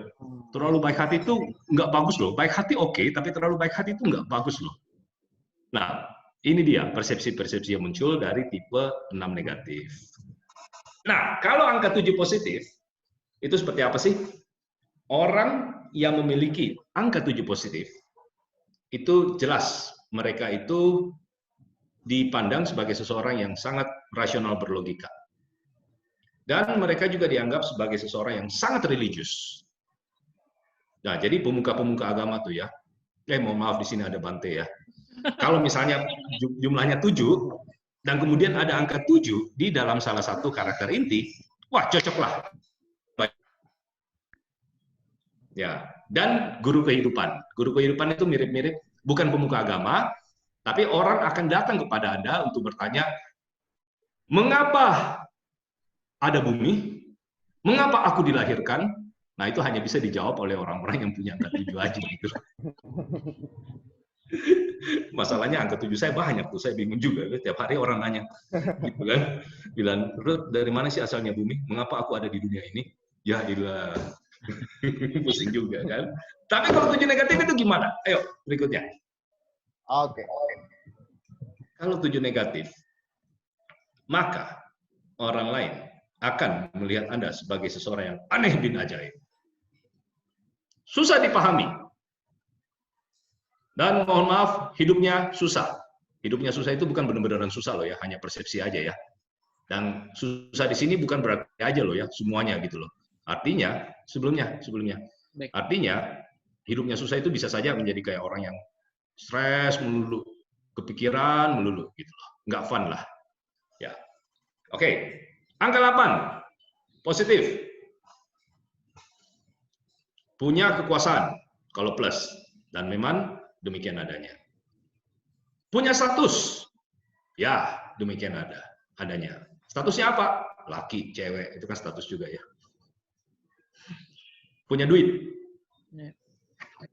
Terlalu baik hati itu nggak bagus loh. Baik hati oke, tapi terlalu baik hati itu nggak bagus loh. Nah, ini dia persepsi-persepsi yang muncul dari tipe 6 negatif. Nah, kalau angka 7 positif, itu seperti apa sih? Orang yang memiliki angka 7 positif, itu jelas mereka itu dipandang sebagai seseorang yang sangat rasional berlogika. Dan mereka juga dianggap sebagai seseorang yang sangat religius. Nah, jadi pemuka-pemuka agama tuh ya, mohon maaf di sini ada Bante ya. Kalau misalnya jumlahnya 7, dan kemudian ada angka 7 di dalam salah satu karakter inti, wah cocoklah. Ya, dan guru kehidupan. Guru kehidupan itu mirip-mirip, bukan pemuka agama, tapi orang akan datang kepada Anda untuk bertanya, mengapa ada bumi? Mengapa aku dilahirkan? Nah, itu hanya bisa dijawab oleh orang-orang yang punya angka 7 aja gitu. Masalahnya angka 7 saya banyak tuh, saya bingung juga. Tiap hari orang nanya, gitu kan. Bilang, Ruth, dari mana sih asalnya bumi? Mengapa aku ada di dunia ini? Ya ilah. Pusing juga kan. Tapi kalau 7 negatif itu gimana? Ayo, berikutnya. Oke. Kalau 7 negatif, maka orang lain akan melihat Anda sebagai seseorang yang aneh bin ajaib. Susah dipahami. Dan mohon maaf, hidupnya susah. Hidupnya susah itu bukan benar-benar susah loh ya, hanya persepsi aja ya. Dan susah di sini bukan berarti aja loh ya, semuanya gitu loh. Artinya, sebelumnya. Artinya, hidupnya susah itu bisa saja menjadi kayak orang yang stres melulu, kepikiran melulu gitu loh. Nggak fun lah. Ya. Oke. Angka 8. Positif. Punya kekuasaan kalau plus, dan memang demikian adanya. Punya status. Ya, demikian adanya. Statusnya apa? Laki, cewek, itu kan status juga ya. Punya duit.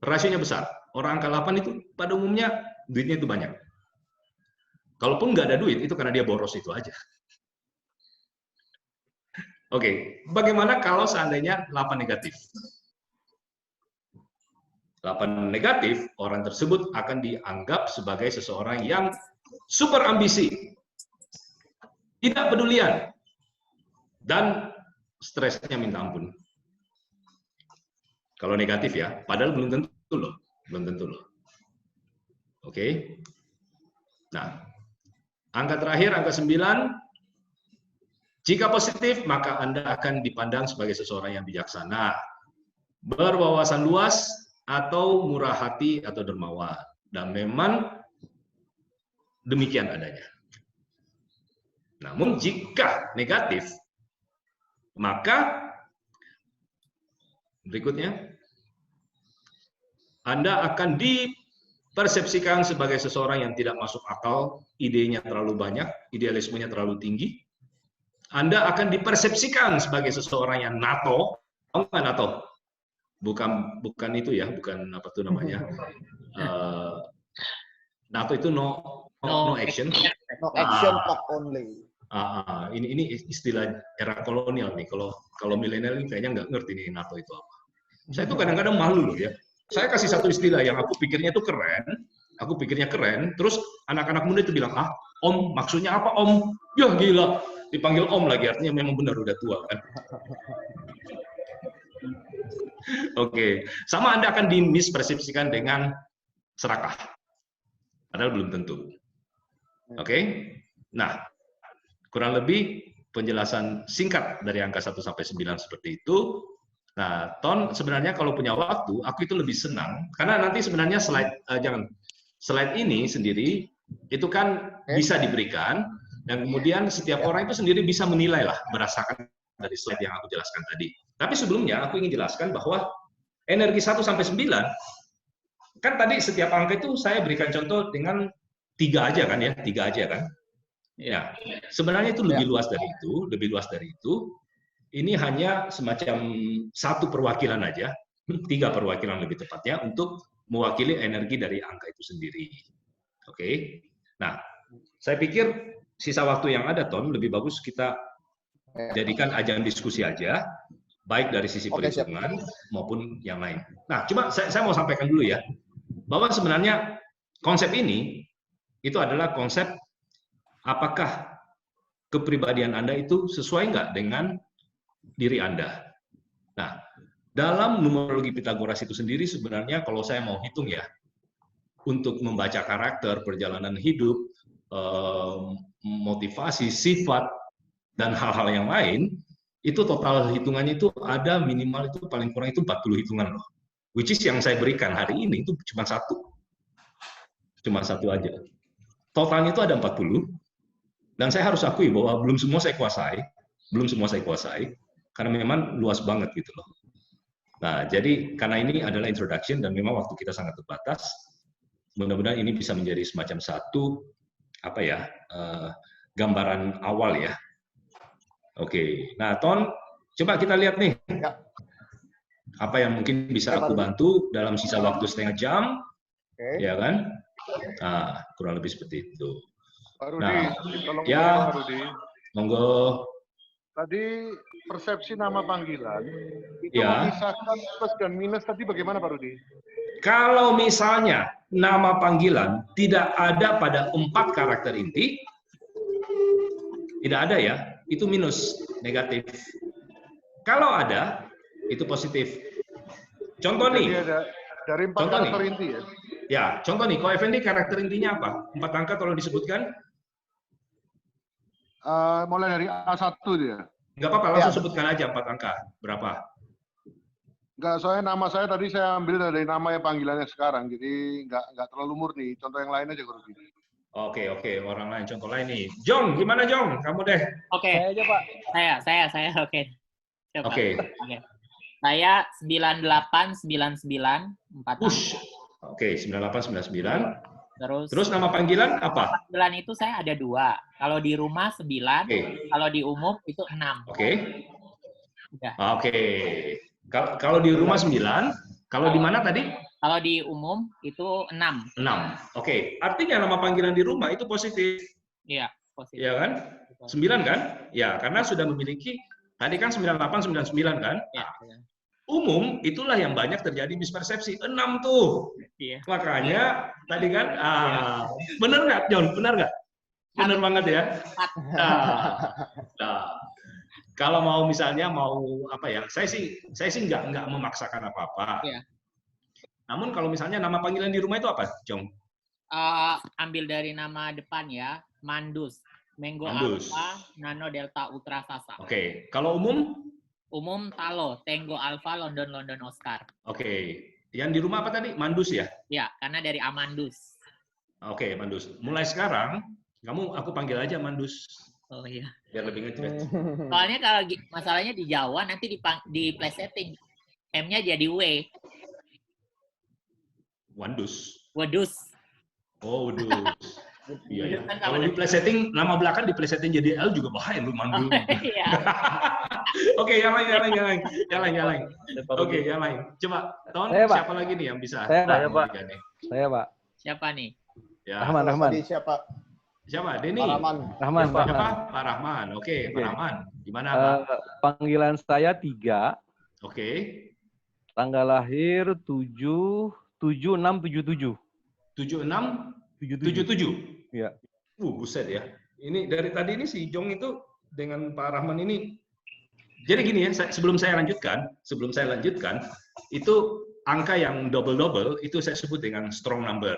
Rasionya besar. Orang angka 8 itu pada umumnya duitnya itu banyak. Kalaupun nggak ada duit, itu karena dia boros itu aja. Oke, bagaimana kalau seandainya 8 negatif? 8 negatif, orang tersebut akan dianggap sebagai seseorang yang super ambisi, tidak pedulian, dan stresnya minta ampun. Kalau negatif ya, padahal belum tentu loh. Oke. Nah, angka terakhir, angka 9, jika positif, maka Anda akan dipandang sebagai seseorang yang bijaksana, berwawasan luas, atau murah hati atau dermawan. Dan memang demikian adanya. Namun jika negatif, maka berikutnya, Anda akan dipersepsikan sebagai seseorang yang tidak masuk akal, idenya terlalu banyak, idealismenya terlalu tinggi. Anda akan dipersepsikan sebagai seseorang yang NATO. Tahu nggak NATO? Bukan itu ya, bukan apa tuh namanya. NATO itu no action. No action, talk only. Ini istilah era kolonial nih. Kalau milenial ini kayaknya nggak ngerti nih NATO itu apa. Saya tuh kadang-kadang malu loh ya. Saya kasih satu istilah yang aku pikirnya itu keren, terus anak-anak muda itu bilang, ah, Om, maksudnya apa Om? Ya gila, dipanggil Om lagi, artinya memang benar udah tua kan. Oke, sama Anda akan dimispersepsikan dengan serakah. Padahal belum tentu. Oke, nah kurang lebih penjelasan singkat dari angka 1 sampai 9 seperti itu. Nah, Ton sebenarnya kalau punya waktu, aku itu lebih senang karena nanti sebenarnya slide ini sendiri itu kan bisa diberikan dan kemudian setiap orang itu sendiri bisa menilai lah berdasarkan dari slide yang aku jelaskan tadi. Tapi sebelumnya aku ingin jelaskan bahwa energi 1 sampai 9 kan tadi setiap angka itu saya berikan contoh dengan 3 aja kan ya, 3 aja kan. Ya, sebenarnya itu lebih luas dari itu, Ini hanya semacam satu perwakilan aja, 3 perwakilan lebih tepatnya untuk mewakili energi dari angka itu sendiri. Oke. Nah, saya pikir sisa waktu yang ada, Ton, lebih bagus kita jadikan ajang diskusi aja, baik dari sisi perhitungan maupun yang lain. Nah, cuma saya mau sampaikan dulu ya, bahwa sebenarnya konsep ini itu adalah konsep apakah kepribadian Anda itu sesuai nggak dengan diri Anda. Nah, dalam numerologi Pitagoras itu sendiri sebenarnya kalau saya mau hitung ya, untuk membaca karakter, perjalanan hidup, motivasi, sifat, dan hal-hal yang lain, itu total hitungannya itu ada minimal itu paling kurang itu 40 hitungan loh. Which is yang saya berikan hari ini itu cuma satu. Cuma satu aja. Totalnya itu ada 40, dan saya harus akui bahwa belum semua saya kuasai, karena memang luas banget gitu loh. Nah, jadi karena ini adalah introduction dan memang waktu kita sangat terbatas, mudah-mudahan ini bisa menjadi semacam satu gambaran awal ya. Oke, nah Ton, coba kita lihat nih apa yang mungkin bisa aku bantu dalam sisa waktu setengah jam, ya kan? Nah, kurang lebih seperti itu. Pak Rudi, Nah, tolong ya, Pak Rudi. monggo. Tadi persepsi nama panggilan itu Ya. memisahkan plus dan minus tadi bagaimana Pak Rudi? Kalau misalnya nama panggilan tidak ada pada 4 karakter inti, tidak ada ya, itu minus, negatif. Kalau ada, itu positif. Contoh Jadi nih, ada dari 4 Contoh karakter nih. inti ya? ya contoh nih, kalau Effendi karakter intinya apa? 4 angka kalau disebutkan? Mulai dari A1 dia. Nggak apa-apa, langsung sebutkan aja 4 angka. Berapa? Enggak, soalnya nama saya tadi saya ambil dari nama yang panggilannya sekarang, jadi enggak terlalu murni. Contoh yang lain aja, Pak Rudi. Oke, orang lain, contoh lain nih. Jong, gimana Jong? Kamu deh. Oke. Saya aja, Pak. Saya, oke. Coba. Oke. Saya 9899 46. Push. Oke, 9899. Terus nama panggilan apa? panggilan itu saya ada 2. Kalau di rumah 9, kalau di umum itu 6. Oke. Udah. Oke. Kalau di rumah 9, kalau di mana tadi? Kalau di umum itu 6. 6. Oke. Artinya nama panggilan di rumah itu positif. Iya, positif. Ya kan? 9 kan? Ya, karena sudah memiliki tadi kan 9899 kan? Ya. Umum itulah yang banyak terjadi mispersepsi. 6 tuh. Iya. Makanya tadi kan benar nggak John? Benar nggak? Benar banget ya. Nah, kalau mau misalnya saya sih nggak memaksakan apa-apa. Iya. Namun kalau misalnya nama panggilan di rumah itu apa, Jong? Ambil dari nama depan ya, Mandus. Mango Mandus. Alpha, Nano Delta Ultra Sasa. Oke. Kalau umum? Umum Talo, Tango Alpha, London Oscar. Oke. Yang di rumah apa tadi? Mandus ya? Ya, karena dari Amandus. Oke, Mandus. Mulai sekarang, aku panggil aja Mandus. Oh iya. Biar lebih ngejret. Soalnya kalau masalahnya di Jawa nanti di plesetting. M-nya jadi W. Wandus. Wadus. Oh, Wadus. Iya. Kan Kalau di plesetting, nama belakang di plesetting jadi L juga bahaya lu Mandus. Iya. Oke, yang lain. Oke, yang lain. Coba, Ton, Saya, Pak. siapa lagi nih yang bisa? Saya, Pak. Saya, Pak. Siapa nih? Ya. Rahman. Siapa? Siapa? Denny. Rahman. Siapa? Pak Rahman. Oke, Pak Rahman. Gimana, Pak? Panggilan saya 3. Oke. Tanggal lahir 7/6/77. 7677. Iya. Buset ya. Ini dari tadi ini si Jong itu dengan Pak Rahman ini. Jadi gini ya, sebelum saya lanjutkan, itu angka yang double itu saya sebut dengan strong number.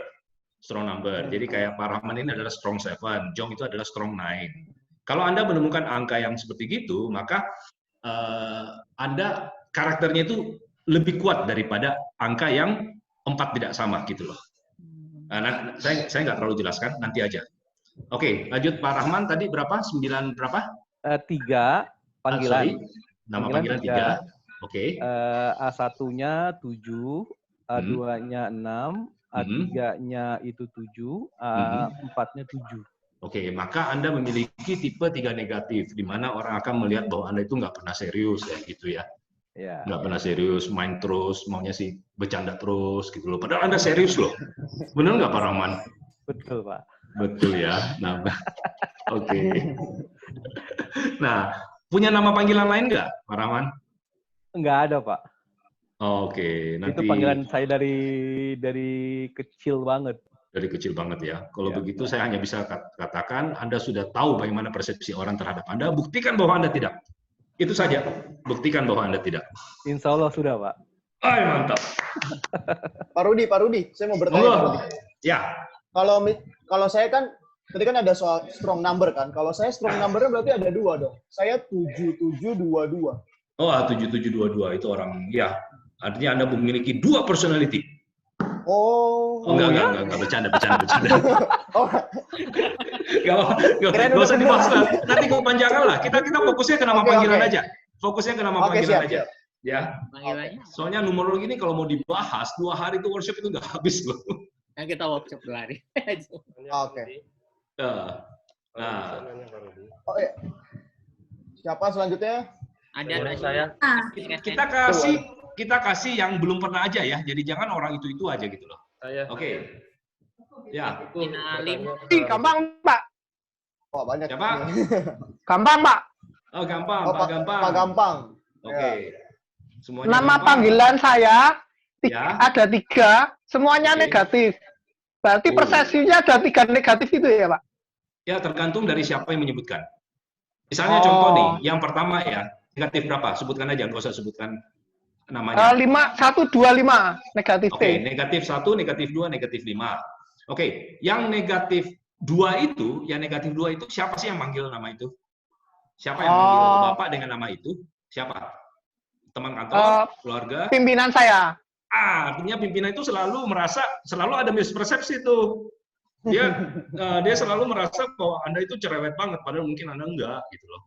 Strong number. Jadi kayak Pak Rahman ini adalah strong 7, Jong itu adalah strong 9. Kalau Anda menemukan angka yang seperti gitu, maka Anda karakternya itu lebih kuat daripada angka yang 4 tidak sama gitu loh. Nah, saya nggak terlalu jelaskan, nanti aja. Oke, lanjut Pak Rahman tadi berapa? 9 berapa? 3 panggilan. Nama panggilan 3. Oke. A1-nya 7, A2-nya 6, A3-nya itu 7, A4-nya 7. Oke, maka Anda memiliki tipe 3 negatif, di mana orang akan melihat bahwa Anda itu nggak pernah serius ya gitu ya. Nggak pernah serius, main terus, maunya sih bercanda terus gitu loh. Padahal Anda serius loh. Benar nggak Pak Rahman? Betul Pak. Betul ya. Nah, oke. Nah, punya nama panggilan lain nggak Pak Rahman? Nggak ada Pak. Oke, nanti. Itu panggilan saya dari kecil banget. Dari kecil banget ya. Kalau begitu saya hanya bisa katakan Anda sudah tahu bagaimana persepsi orang terhadap Anda. Buktikan bahwa Anda tidak. Itu saja. Buktikan bahwa Anda tidak. Insya Allah sudah, Pak. Mantap. Pak Rudi, saya mau bertanya. Pak Rudi. Ya. Kalau saya kan, tadi kan ada soal strong number kan. Kalau saya strong number-nya berarti ada 2 dong. Saya 7722. Oh, 7722 itu orang, ya. Artinya Anda memiliki 2 personality. Enggak, bercanda. Gak usah dibahas lah. Nanti kepanjangan lah. Kita fokusnya ke nama panggilan aja. Fokusnya ke nama panggilan aja. Ya. Soalnya numerologi ini kalau mau dibahas 2 hari itu workshop itu nggak habis loh. Nah, kita workshop 2 hari. Oke. Nah. Oh, iya. Siapa selanjutnya? Ada saya. Kita kasih yang belum pernah aja ya. Jadi jangan orang itu aja gitu loh. Oke. Ya. Gampang, Pak. Oh, banyak. Siapa? Gampang, Pak. Oh, gampang. Pak Gampang. Oke. Semuanya nama gampang. panggilan saya ada 3, semuanya negatif. Berarti persepsinya ada 3 negatif itu ya, Pak? Ya, tergantung dari siapa yang menyebutkan. Misalnya contoh nih, yang pertama ya, negatif berapa? Sebutkan aja, nggak usah sebutkan namanya. 125 negatif. Oke, negatif 1, negatif 2, negatif 5. Oke, yang negatif 2 itu, siapa sih yang manggil nama itu? Siapa yang manggil Bapak dengan nama itu? Siapa? Teman kantor, keluarga? Pimpinan saya. Artinya pimpinan itu selalu ada mispersepsi tuh. Dia selalu merasa bahwa Anda itu cerewet banget, padahal mungkin Anda enggak, gitu loh.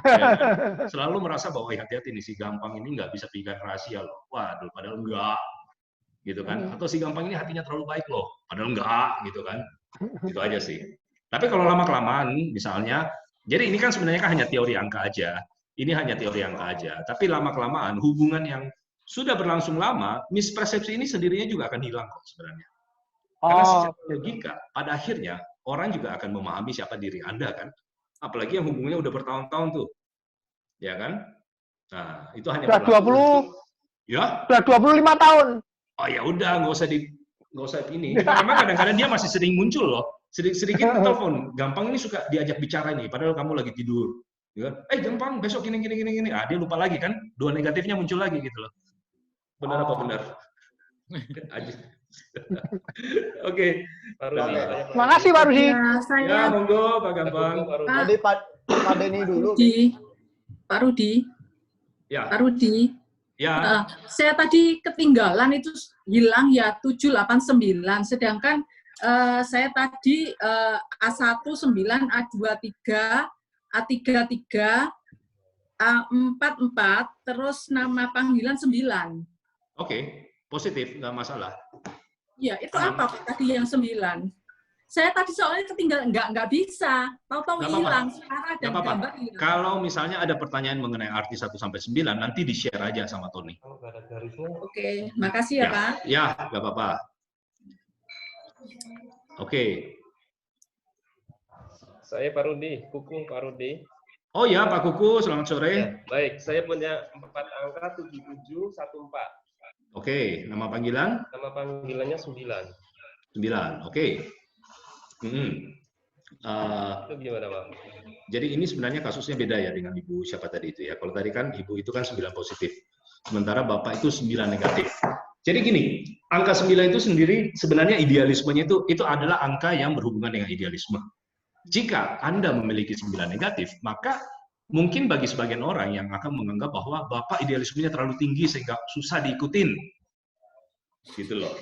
Ya, selalu merasa bahwa hati-hati nih, si Gampang ini nggak bisa pegang rahasia loh. Waduh, padahal enggak. Gitu kan. Atau si Gampang ini hatinya terlalu baik loh, padahal enggak, gitu kan. Itu aja sih. Tapi kalau lama-kelamaan, misalnya, jadi ini kan sebenarnya kan hanya teori angka aja. Ini hanya teori angka aja. Tapi lama-kelamaan, hubungan yang sudah berlangsung lama, mispersepsi ini sendirinya juga akan hilang kok sebenarnya. Karena secara logika, pada akhirnya orang juga akan memahami siapa diri Anda kan. Apalagi yang hubungannya udah bertahun-tahun tuh. Ya kan? Nah, itu hanya sudah 20. Ya? Sudah 25 tahun. Oh ya udah, nggak usah ini. Memang kadang-kadang dia masih sering muncul loh. Sedikit telepon. Gampang ini suka diajak bicara nih, padahal kamu lagi tidur. Ya kan? Gampang, besok gini. Dia lupa lagi kan? 2 negatifnya muncul lagi gitu loh. Benar apa benar? Oke. Makasih Pak Rudi. Ya, monggo Pak Gampang. Tadi Pak Denny dulu. Pak Rudi. Ya. Pak Rudi. Ya. Saya tadi ketinggalan itu hilang ya 789, sedangkan saya tadi A1 9, A2 3, A3 3, A4 4, terus nama panggilan 9. Oke, positif, nggak masalah. Ya, itu apa Pak tadi yang 9? Saya tadi soalnya ketinggalan, nggak bisa. Tahu-tahu hilang, sekarang ada gambar hilang. Kalau misalnya ada pertanyaan mengenai arti 1-9, nanti di-share aja sama Tony. Oke, makasih ya Pak. Ya, nggak apa-apa. Oke. Saya Pak Rudi, Kuku Pak Rudi. Oh ya, Pak Kuku, selamat sore. Ya, baik, saya punya 4 angka 7714. Oke, nama panggilan? Nama panggilannya 9. 9, oke. Itu gimana, Pak? Jadi ini sebenarnya kasusnya beda ya dengan Ibu siapa tadi itu ya. Kalau tadi kan Ibu itu kan 9 positif. Sementara Bapak itu 9 negatif. Jadi gini, angka 9 itu sendiri sebenarnya idealismenya itu adalah angka yang berhubungan dengan idealisme. Jika Anda memiliki 9 negatif, maka mungkin bagi sebagian orang yang akan menganggap bahwa Bapak idealismenya terlalu tinggi sehingga susah diikutin. Gitu loh.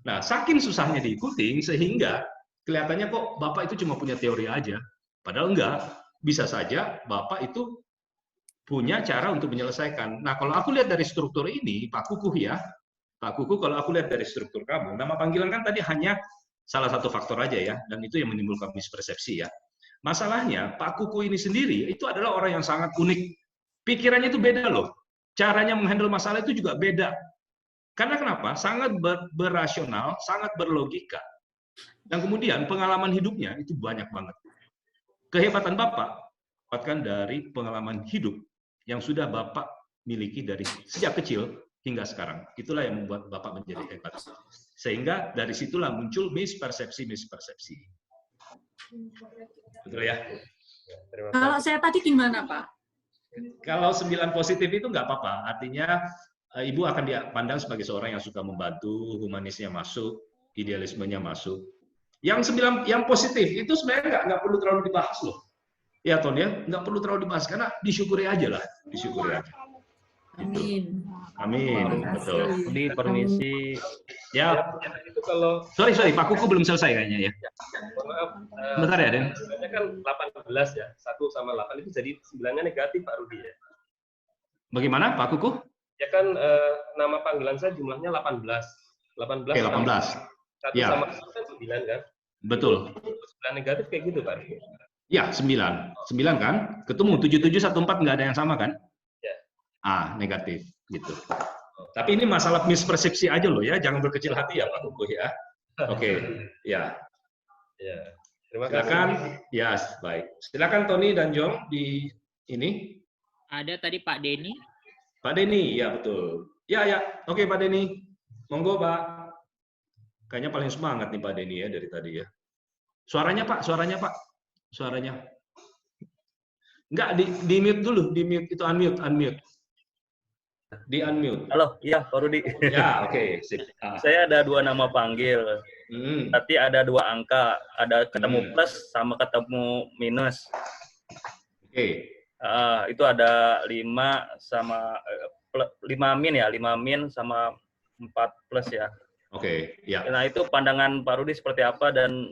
Nah, saking susahnya diikuti sehingga kelihatannya kok Bapak itu cuma punya teori aja. Padahal enggak. Bisa saja Bapak itu punya cara untuk menyelesaikan. Nah, kalau aku lihat dari struktur ini, Pak Kukuh ya, Pak Kukuh, kalau aku lihat dari struktur kamu, nama panggilan kan tadi hanya salah satu faktor aja ya, dan itu yang menimbulkan mispersepsi ya. Masalahnya, Pak Kukuh ini sendiri itu adalah orang yang sangat unik. Pikirannya itu beda loh. Caranya menghandle masalah itu juga beda. Karena kenapa? Sangat berasional, sangat berlogika. Dan kemudian pengalaman hidupnya itu banyak banget. Kehebatan Bapak dapatkan dari pengalaman hidup yang sudah Bapak miliki dari sejak kecil hingga sekarang. Itulah yang membuat Bapak menjadi hebat. Sehingga dari situlah muncul mispersepsi. Betul ya? Kalau saya tadi gimana, Pak? Kalau 9 positif itu nggak apa-apa. Artinya Ibu akan dipandang sebagai seorang yang suka membantu, humanisnya masuk, idealismenya masuk. Yang 9, yang positif itu sebenarnya nggak perlu terlalu dibahas loh. Ya Ton ya, nggak perlu terlalu dibahas karena disyukuri aja lah, disyukuri aja. Amin. Amin, betul. Di permisi. Ya. Itu kalau Sorry, Pak Kuku belum selesai kayaknya ya. maaf. Bentar ya, Den. Sebenarnya kan 18 ya, 1 sama 8 itu jadi 9-nya negatif, Pak Rudi ya. Bagaimana Pak Kuku? Ya kan nama panggilan saya jumlahnya 18. 18. Oke, 18. 1 Ya. sama 1 kan 9 kan? Betul. 9 negatif kayak gitu, Pak. Ya, 9. 9 kan? Ketemu 7714 nggak ada yang sama kan? Ya. Negatif gitu. Tapi ini masalah mispersepsi aja loh ya, jangan berkecil hati ya Pak Kuku ya. Oke, ya. Ya. Terima kasih. Silakan. Ya, baik. Silakan Tony dan Jong di ini. Ada tadi Pak Denny. Pak Denny, ya betul. Ya. Oke Pak Denny. Monggo Pak. Kayaknya paling semangat nih Pak Denny ya dari tadi ya. Suaranya Pak. Enggak, di mute dulu, di mute itu unmute. Di unmute. Halo, iya Pak Rudi. Ya, oke. Sip. Saya ada 2 nama panggil. Berarti ada 2 angka, ada ketemu plus sama ketemu minus. Oke. Itu ada 5 sama 5 min ya, 5 min sama 4 plus ya. Oke, ya. Nah, itu pandangan Pak Rudi seperti apa dan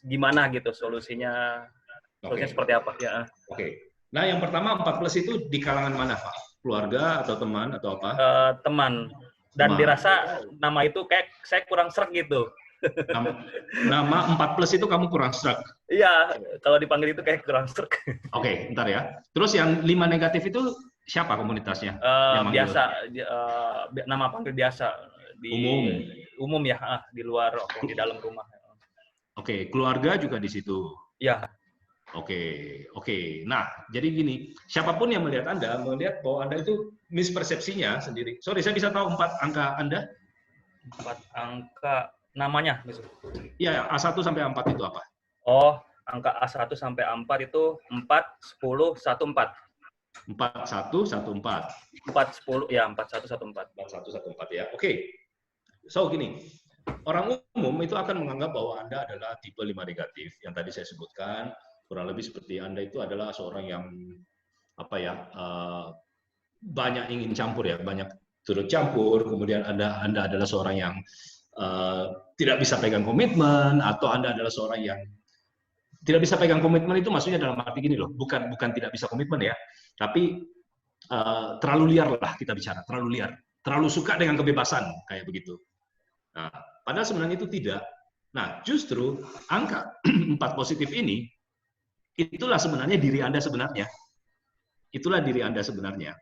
gimana gitu solusinya? Solusinya seperti apa ya? Oke. Nah, yang pertama 4 plus itu di kalangan mana, Pak? Keluarga atau teman atau apa? Teman. Dan dirasa nama itu kayak saya kurang serak gitu. Nama 4 plus itu kamu kurang serak? Iya, kalau dipanggil itu kayak kurang serak. Oke, bentar ya. Terus yang 5 negatif itu siapa komunitasnya? Biasa, nama panggil biasa. Umum ya, di luar, di dalam rumah. Oke, keluarga juga di situ? Iya. Oke. Nah, jadi gini, siapapun yang melihat Anda, melihat bahwa Anda itu mispersepsinya sendiri. Sorry, saya bisa tahu 4 angka Anda? 4 angka namanya? Iya, A1 sampai A4 itu apa? Oh, angka A1 sampai A4 itu 4, 10, 14. 4, 1, 1, 4. 4, 10, ya 4, 1, 1, 4. 4, 1, 1, 4 ya. Oke. So, gini. Orang umum itu akan menganggap bahwa Anda adalah tipe 5 negatif yang tadi saya sebutkan. Kurang lebih seperti Anda itu adalah seorang yang banyak ingin campur ya, banyak turut campur. Kemudian Anda adalah seorang yang tidak bisa pegang komitmen, atau Anda adalah seorang yang tidak bisa pegang komitmen itu maksudnya dalam arti gini loh, bukan tidak bisa komitmen ya, tapi terlalu liar lah kita bicara, terlalu liar, terlalu suka dengan kebebasan kayak begitu. Nah, padahal sebenarnya itu tidak. Nah, justru angka 4 positif ini itulah sebenarnya diri Anda sebenarnya. Itulah diri Anda sebenarnya.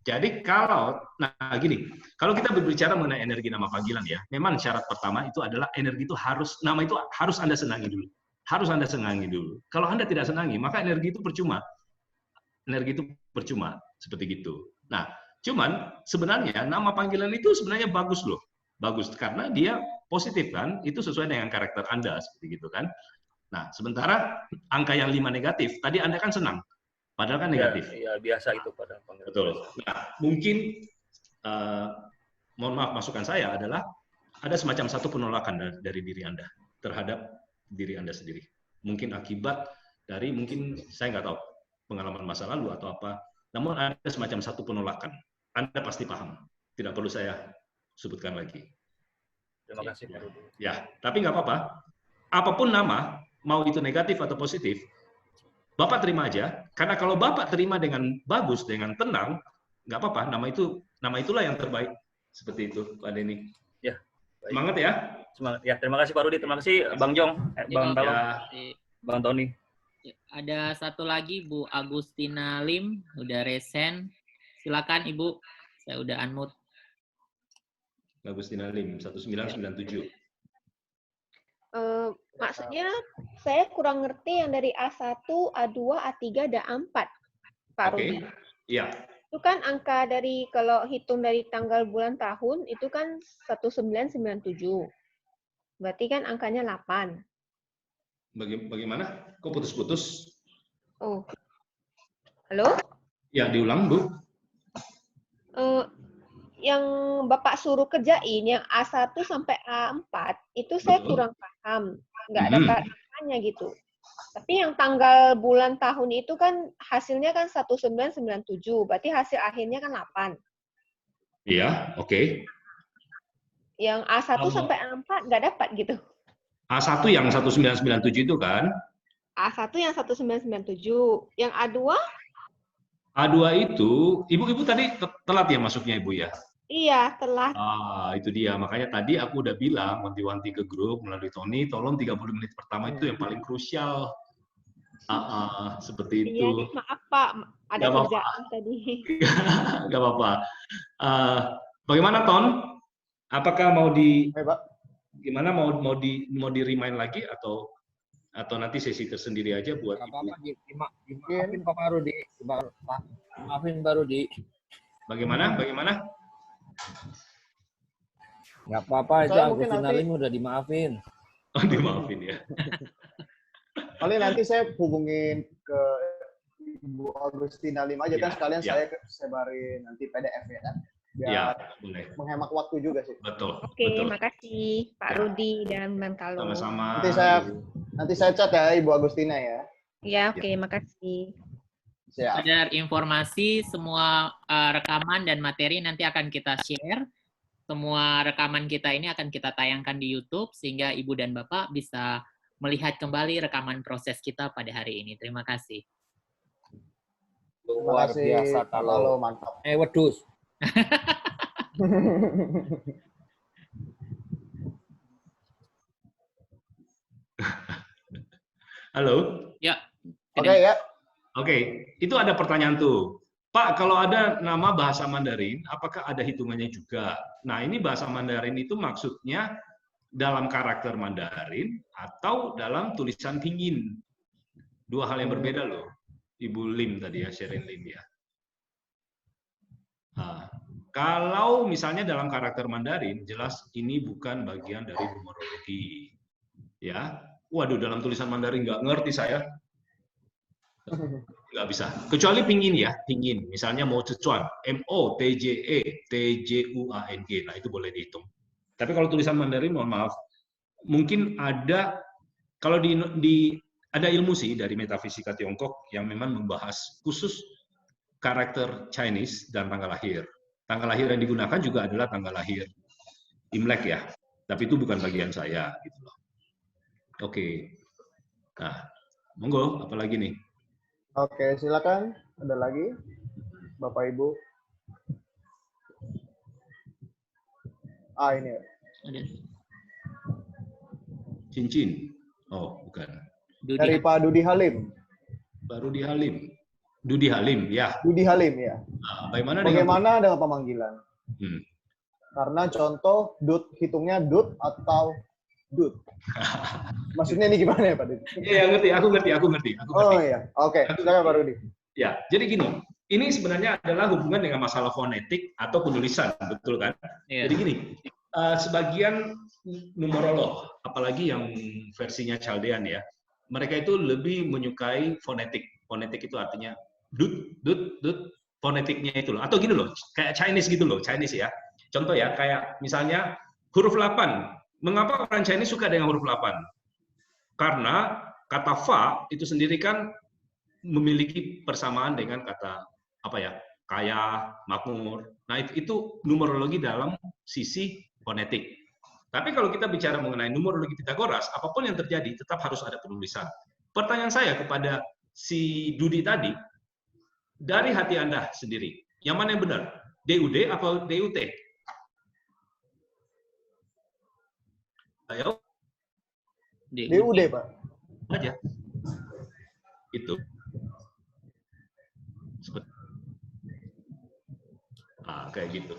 Jadi kalau kalau kita berbicara mengenai energi nama panggilan ya, memang syarat pertama itu adalah energi itu nama itu harus Anda senangi dulu. Harus Anda senangi dulu. Kalau Anda tidak senangi, maka energi itu percuma. Energi itu percuma, seperti gitu. Nah, Cuman sebenarnya nama panggilan itu sebenarnya bagus loh. Bagus karena dia positif kan, itu sesuai dengan karakter Anda seperti gitu kan. Nah, sementara angka yang 5 negatif, tadi Anda kan senang, padahal kan negatif. Iya, biasa itu pada panggilan. Betul. Nah, mungkin mohon maaf masukan saya adalah ada semacam satu penolakan dari diri Anda terhadap diri Anda sendiri. Mungkin akibat dari mungkin saya nggak tahu pengalaman masa lalu atau apa. Namun ada semacam satu penolakan. Anda pasti paham. Tidak perlu saya sebutkan lagi. Terima kasih Pak Rudi. Ya, tapi nggak apa-apa. Apapun nama, mau itu negatif atau positif, Bapak terima aja. Karena kalau Bapak terima dengan bagus, dengan tenang, nggak apa-apa. Nama itulah yang terbaik. Seperti itu, Pak Denny. Ya. Baik. Semangat ya. Semangat ya. Terima kasih Pak Rudi. Terima kasih Bang Jong, Bang Talong, Bang Tony. Ada satu lagi Bu Agustina Lim, udah resen. Silakan Ibu, saya udah unmute. Agustina Lim, 1997. Maksudnya saya kurang ngerti yang dari A1, A2, A3, dan A4, Pak Rudi. Iya. Itu kan angka dari, kalau hitung dari tanggal bulan tahun, itu kan 1997. Berarti kan angkanya 8. Bagaimana? Kok putus-putus? Oh. Halo? Ya, diulang, Bu. Yang Bapak suruh kerjain, yang A1 sampai A4, itu saya kurang paham. Nggak dapat angkanya gitu. Tapi yang tanggal bulan tahun itu kan hasilnya kan 1997, berarti hasil akhirnya kan 8. Iya, oke. Yang A1 sampai A4 nggak dapat gitu. A1 yang 1997 itu kan? A1 yang 1997. Yang A2? A2 itu, Ibu tadi telat ya masuknya Ibu ya? Iya, telat. Itu dia. Makanya tadi aku udah bilang, wanti-wanti ke grup melalui Tony, tolong 30 menit pertama itu yang paling krusial. Seperti itu. Iya, maaf Pak, ada kerjaan tadi. Gak apa-apa. Bagaimana Ton? Apakah mau gimana mau di remind lagi atau nanti sesi tersendiri aja buat dimaafin Pak Rudi, maafin Pak Rudi. Bagaimana? Nggak apa-apa, itu Agustina Lim udah dimaafin. Oh, dimaafin ya. Paling nanti saya hubungin ke Ibu Agustina Lim aja kan sekalian saya sebarin nanti PDF ya kan. Biar boleh. Menghemat waktu juga sih. Betul. Oke, makasih Pak Rudi dan Bang Talong. Sama-sama. Nanti saya chat ya Ibu Agustina ya. Ya, oke, makasih. Sekedar informasi, semua rekaman dan materi nanti akan kita share. Semua rekaman kita ini akan kita tayangkan di YouTube sehingga Ibu dan Bapak bisa melihat kembali rekaman proses kita pada hari ini. Terima kasih. Luar biasa kalau mantap. Wedus. Halo? Ya. Oke ya. Oke, itu ada pertanyaan tuh. Pak, kalau ada nama bahasa Mandarin, apakah ada hitungannya juga? Nah, ini bahasa Mandarin itu maksudnya dalam karakter Mandarin atau dalam tulisan pinyin. Dua hal yang berbeda loh. Ibu Lim tadi ya, Sherin Lim ya. Nah, kalau misalnya dalam karakter Mandarin, jelas ini bukan bagian dari numerologi. Ya, waduh, dalam tulisan Mandarin nggak ngerti saya. Nggak bisa. Kecuali pinyin ya, pinyin. Misalnya Mo Zhejuan, M-O-T-J-E-T-J-U-A-N-G. Nah, itu boleh dihitung. Tapi kalau tulisan Mandarin, mohon maaf, mungkin ada, kalau ada ilmu sih dari metafisika Tiongkok yang memang membahas khusus karakter Chinese dan tanggal lahir. Tanggal lahir yang digunakan juga adalah tanggal lahir Imlek ya. Tapi itu bukan bagian saya. Gitu loh. Oke. Nah, monggo, apa lagi nih? Oke, silakan. Ada lagi, Bapak Ibu. Ini. Cincin. Oh, bukan. Dari Pak Dudi Halim. Pak Dudi Halim. Dudi Halim, ya. Dudi Halim, ya. Nah, bagaimana dengan pemanggilan? Karena contoh, dut hitungnya dut atau dut. Maksudnya ini gimana ya, Pak Dudi? Iya, ngerti. Aku ngerti. Oh iya, oke. Silakan Pak Rudi. Ya, jadi gini. ini sebenarnya adalah hubungan dengan masalah fonetik atau penulisan, betul kan? Iya. Jadi gini, sebagian numerolog, apalagi yang versinya Chaldean ya, mereka itu lebih menyukai fonetik. Fonetik itu artinya dut, fonetiknya itu loh. Atau gini loh, kayak Chinese gitu loh, Chinese ya. Contoh ya, kayak misalnya huruf 8. Mengapa orang Chinese suka dengan huruf 8? Karena kata fa itu sendiri kan memiliki persamaan dengan kata apa ya, kaya, makmur. Nah itu numerologi dalam sisi fonetik. Tapi kalau kita bicara mengenai numerologi Pitagoras, apapun yang terjadi tetap harus ada penulisan. Pertanyaan saya kepada si Dudi tadi, dari hati Anda sendiri, yang mana yang benar? DUD atau DUT? Ayo. DUD, Pak. Aja. Itu. Nah, kayak gitu.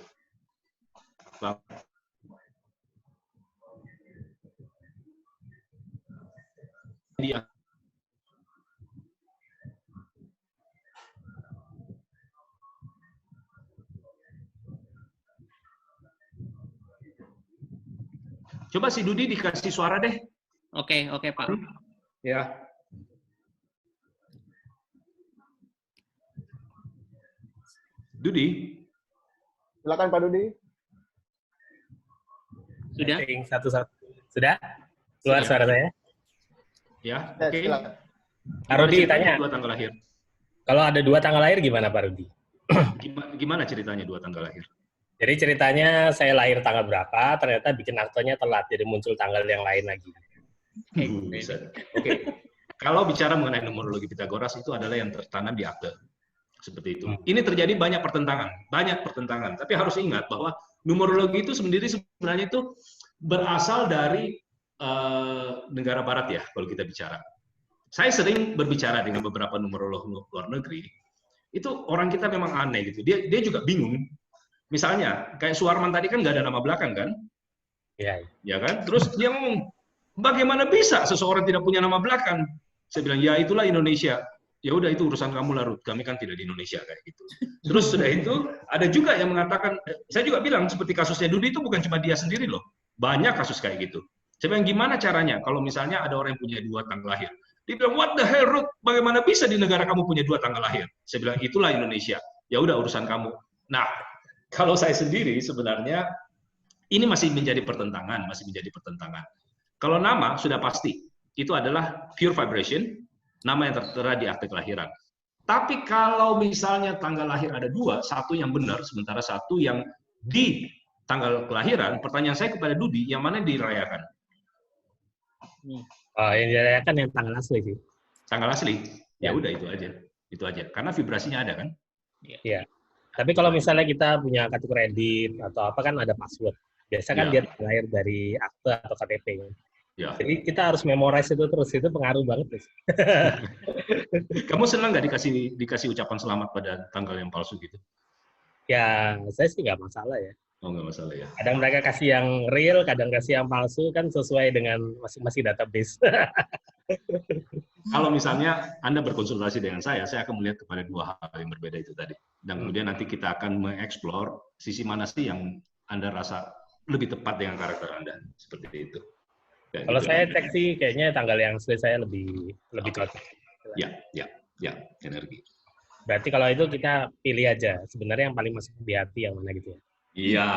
Dia. Coba si Dudi dikasih suara deh. Oke, Pak. Ya. Dudi. Silakan Pak Dudi. Sudah? Satu-satu. Sudah? Keluar suara saya? Ya, oke. Pak Rudi tanya. Dua tanggal lahir. Kalau ada 2 tanggal lahir gimana Pak Rudi? Gimana ceritanya 2 tanggal lahir? Jadi ceritanya saya lahir tanggal berapa, ternyata bikin aktenya telat, jadi muncul tanggal yang lain lagi. Oke. Kalau bicara mengenai numerologi Pitagoras itu adalah yang tertanam di akte. Seperti itu. Ini terjadi banyak pertentangan. Tapi harus ingat bahwa numerologi itu sendiri sebenarnya itu berasal dari negara barat ya, kalau kita bicara. Saya sering berbicara dengan beberapa numerolog luar negeri. Itu orang kita memang aneh gitu. Dia juga bingung. Misalnya, kayak Suwarman tadi kan nggak ada nama belakang kan? Iya. Ya kan? Terus dia ngomong, bagaimana bisa seseorang tidak punya nama belakang? Saya bilang, ya itulah Indonesia. Ya udah itu urusan kamu larut. Kami kan tidak di Indonesia kayak gitu. Terus sudah itu ada juga yang mengatakan, saya juga bilang seperti kasusnya Dudi itu bukan cuma dia sendiri loh. Banyak kasus kayak gitu. Saya bilang gimana caranya kalau misalnya ada orang yang punya 2 tanggal lahir. Dia bilang, what the hell, Ruth? Bagaimana bisa di negara kamu punya 2 tanggal lahir? Saya bilang, itulah Indonesia. Ya udah urusan kamu. Nah, kalau saya sendiri sebenarnya ini masih menjadi pertentangan. Kalau nama sudah pasti, itu adalah pure vibration, nama yang tertera di akte kelahiran. Tapi kalau misalnya tanggal lahir ada 2, satu yang benar, sementara satu yang di tanggal kelahiran, pertanyaan saya kepada Dudi, yang mana dirayakan? Oh, yang dirayakan yang tanggal asli sih. Tanggal asli? Ya udah itu aja. Karena vibrasinya ada kan? Iya. Tapi kalau misalnya kita punya kartu kredit atau apa kan ada password. Biasa kan dia lahir dari akte atau KTP. Ya. Jadi kita harus memorize itu terus, itu pengaruh banget. Kamu senang nggak dikasih ucapan selamat pada tanggal yang palsu gitu? Ya, saya sih nggak masalah ya. Oh, nggak masalah ya. Kadang mereka kasih yang real, kadang kasih yang palsu, kan sesuai dengan masing-masing database. Kalau misalnya Anda berkonsultasi dengan saya akan melihat kepada 2 hal yang berbeda itu tadi. Dan kemudian nanti kita akan mengeksplor sisi mana sih yang Anda rasa lebih tepat dengan karakter Anda. Seperti itu. Kalau saya cek sih, kayaknya tanggal yang asli saya lebih cocok. Ya, energi. Berarti kalau itu kita pilih aja. Sebenarnya yang paling masuk di hati yang mana gitu ya. Iya,